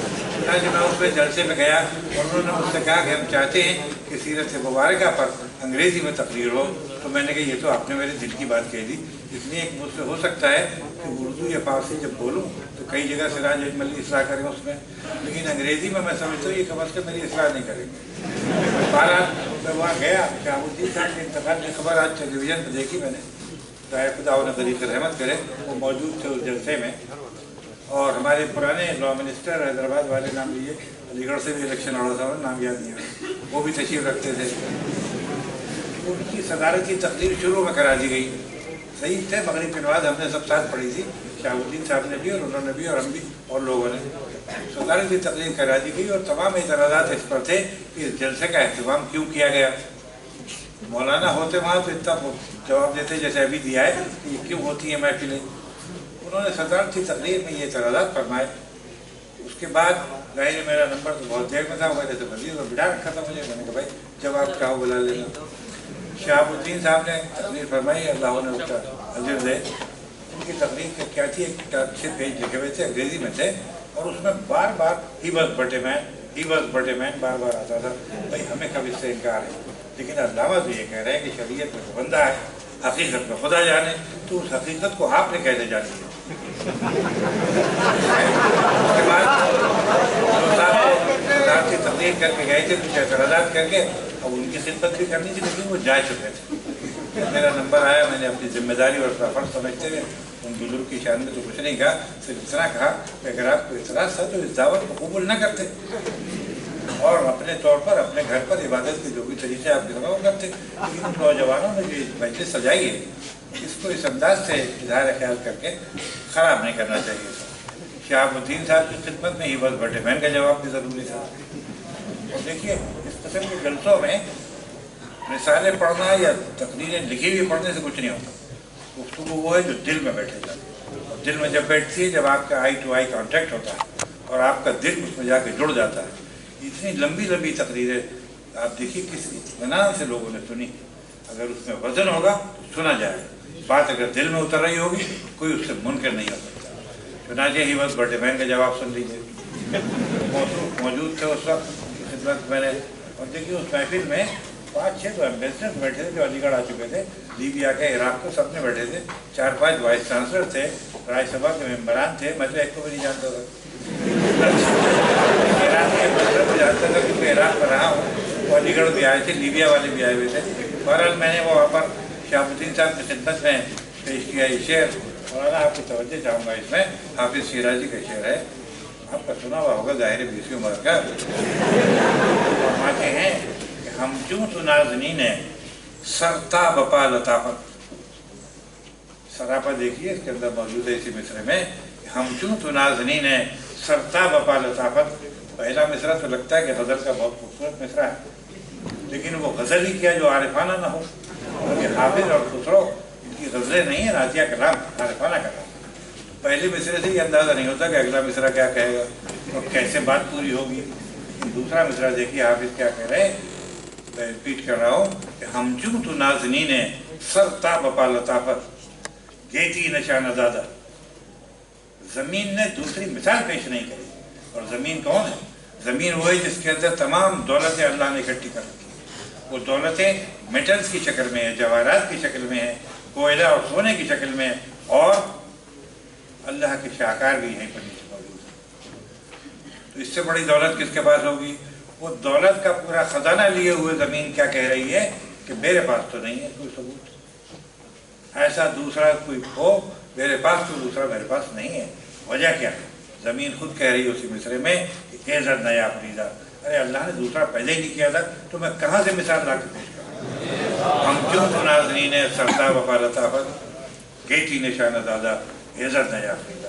جب میں اس پہ جلسے میں گیا اور انہوں نے مجھ سے کہا کہ ہم چاہتے ہیں کہ سیرت مبارکہ پر انگریزی میں تقریر ہو، تو میں نے کہا یہ تو آپ نے میرے دل کی بات کہہ دی، اس لیے ایک مجھ سے ہو سکتا ہے کہ اردو یا فارسی جب بولوں تو کئی جگہ سراج اجملی اصلاح کریں اس میں، لیکن انگریزی میں سمجھتا ہوں یہ کم از کم میری اصلاح نہیں کریں گے۔ بہرحال میں وہاں گیا، شہاب الدین صاحب کے انتقال کی خبر آج ٹیلی ویژن پہ دیکھی میں نے، ظاہر خدا انہیں طریق رحمت کرے، وہ موجود تھے اس جلسے میں، اور ہمارے پرانے لا منسٹر حیدرآباد والے نام لیے، علی گڑھ سے بھی الیکشن لڑا تھا، نام یاد نہیں ہے، وہ بھی تشریف رکھتے تھے۔ ان کی صدارتی تقریر شروع میں کرا دی گئی، صحیح تھے، مغرب کی نماز ہم نے سب ساتھ پڑھی تھی، شہاب الدین صاحب نے بھی اور انہوں نے بھی اور ہم بھی اور لوگوں نے، صدارتی تقریر کرا دی گئی اور تمام اعتراضات اس پر تھے کہ اس جلسے کا اہتمام کیوں کیا گیا۔ مولانا ہوتے وہاں تو اتنا جواب دیتے جیسے ابھی دیا ہے کہ یہ کیوں ہوتی ہیں محفلیں۔ انہوں نے صدارتی تقریر میں یہ اعتراضات فرمائے، اس کے بعد ظاہر میرا نمبر تو بہت دیر میں تھا، میرے سے وزیر کو بٹھا رکھا تھا مجھے، میں نے کہا بھائی جب آپ چاہو بلا لینا۔ شہاب الدین صاحب نے تقریر فرمائی، اللہ نے اس کا اجر دے۔ ان کی تقریر کے کیا تھی، ایک 6 پیج لکھے ہوئے تھے، انگریزی میں تھے، اور اس میں بار بار he was but a man, he was but a man بار بار آتا تھا۔ بھائی ہمیں کب اس سے انکار ہے، لیکن علامہ تو یہ کہہ رہے ہیں کہ شریعت میں تو بندہ ہے، حقیقت میں خدا جانے، تو اس حقیقت کو آپ نے کیسے جانی ہے؟ اس کے بعد صاحب کی تقریر کر کے گئے تھے، کچھ اعتراضات کر کے، اب ان کی خدمت بھی کرنی تھی لیکن وہ جا چکے تھے۔ میرا نمبر آیا، میں نے اپنی ذمہ داری اور اپنا فرض سمجھتے ہوئے ان بزرگ کی شان میں تو کچھ نہیں کہا، صرف اتنا کہا کہ اگر آپ کو اعتراض تھا تو اس دعوت کو قبول نہ کرتے اور اپنے طور پر اپنے گھر پر عبادت کے جو بھی طریقے آپ کے سمجھ وہ کرتے، لیکن ان نوجوانوں نے جو مجلس سجائی ہے اس کو اس انداز سے اظہار خیال کر کے خراب نہیں کرنا چاہیے تھا۔ شہاب الدین صاحب کی خدمت میں ہی بس بٹے مین کا جواب بھی ضروری تھا۔ اور دیکھیے اس قسم کے جلسوں میں رسالے پڑھنا یا تقریریں لکھی ہوئی پڑھنے سے کچھ نہیں ہوتا، گفتگو وہ ہے جو دل میں بیٹھے جاتی ہے، اور دل میں جب بیٹھتی ہے، جب آپ کا آئی ٹو آئی کانٹیکٹ ہوتا ہے اور آپ کا دل اس میں جا کے جڑ جاتا ہے۔ اتنی لمبی لمبی تقریریں آپ دیکھیے کس اطمینان سے لوگوں نے سنی، اگر اس میں وزن ہوگا تو سنا جائے، بات اگر دل میں اتر رہی ہوگی کوئی اس سے منکر نہیں ہو سکتا۔ چنانچہ ہی بس بٹے مین کا جواب سن لیجیے، موجود تھے اس وقت خدمت میں نے، اور دیکھیے اس محفل میں 5-6 تو ایمبیسڈر بیٹھے تھے جو علی گڑھ آ چکے تھے، لیبیا کے، عراق کے، سب میں بیٹھے تھے، 4-5 وائس چانسلر تھے، رائے سبھا کے ممبران تھے، میں تو ایک کو بھی نہیں جانتا تھا، عراق کے ایمبیسڈر کو جانتا تھا کیونکہ عراق میں رہا ہوں، وہ علی گڑھ بھی آئے تھے، لیبیا والے بھی آئے ہوئے تھے۔ بہرحال میں نے وہاں پر شہاب الدین صاحب کی خدمت میں پیش کیا یہ شعر، مولانا آپ کی توجہ چاہوں گا، اس میں حافظ شیرازی کا شعر ہے، آپ کا سنا ہوا ہوگا، ظاہر 20 عمر کا، فرماتے ہیں کہ ہم چوں تو نازنین سرتا بپا لطافت، سراپا دیکھیے اس کے اندر موجود ہے اسی مصرے میں، ہم چوں تو نازنین سرتا بپا لطافت۔ پہلا مصرع تو لگتا ہے کہ غزل کا بہت خوبصورت مصرع ہے، لیکن وہ غزل ہی کیا جو عارفانہ نہ ہو، کیونکہ حافظ اور خسرو ان کی غزلیں نہیں ہیں، نازیہ کلام، عارفانہ کلام۔ پہلے مصرے سے یہ اندازہ نہیں ہوتا کہ اگلا مصرع کیا کہے گا اور کیسے بات پوری ہوگی۔ دوسرا مصرع دیکھیے حافظ کیا کہہ رہے ہیں، میں ریپیٹ کر رہا ہوں کہ ہم چوں تو نازنین سرتا بپا لطافت گیتی نشانہ زادہ۔ زمین نے دوسری مثال پیش نہیں کری، اور زمین کون ہے؟ زمین وہی جس کے اندر تمام دولتیں اللہ نے اکٹھی کر رکھی ہیں، وہ دولتیں میٹلز کی شکل میں ہیں، جواہرات کی شکل میں ہیں، کوئلہ اور سونے کی شکل میں، اور اللہ کے شاہکار بھی یہیں پر نیچے موجود ہیں۔ تو اس سے بڑی دولت کس کے پاس ہوگی؟ وہ دولت کا پورا خزانہ لیے ہوئے زمین کیا کہہ رہی ہے کہ میرے پاس تو نہیں ہے کوئی ثبوت، ایسا دوسرا کوئی ہو میرے پاس تو دوسرا میرے پاس نہیں ہے۔ وجہ کیا ہے؟ زمین خود کہہ رہی ہے اسی مصرے میں کہ اے زر نیا فریدہ، ارے اللہ نے دوسرا پہلے ہی نہیں کیا تھا تو میں کہاں سے مثال لا کے پیش کروں؟ ہم کیوں تو نازنین سرتا وفا لطافت گیتی نشانہ زادہ اے زر نیا Farida.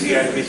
CRPC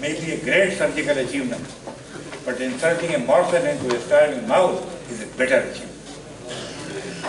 may be a great surgical achievement, but inserting a morsel into a starving mouth is a better achievement.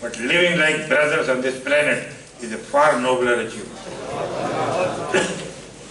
but living like brothers on this planet is a far nobler achievement.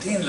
3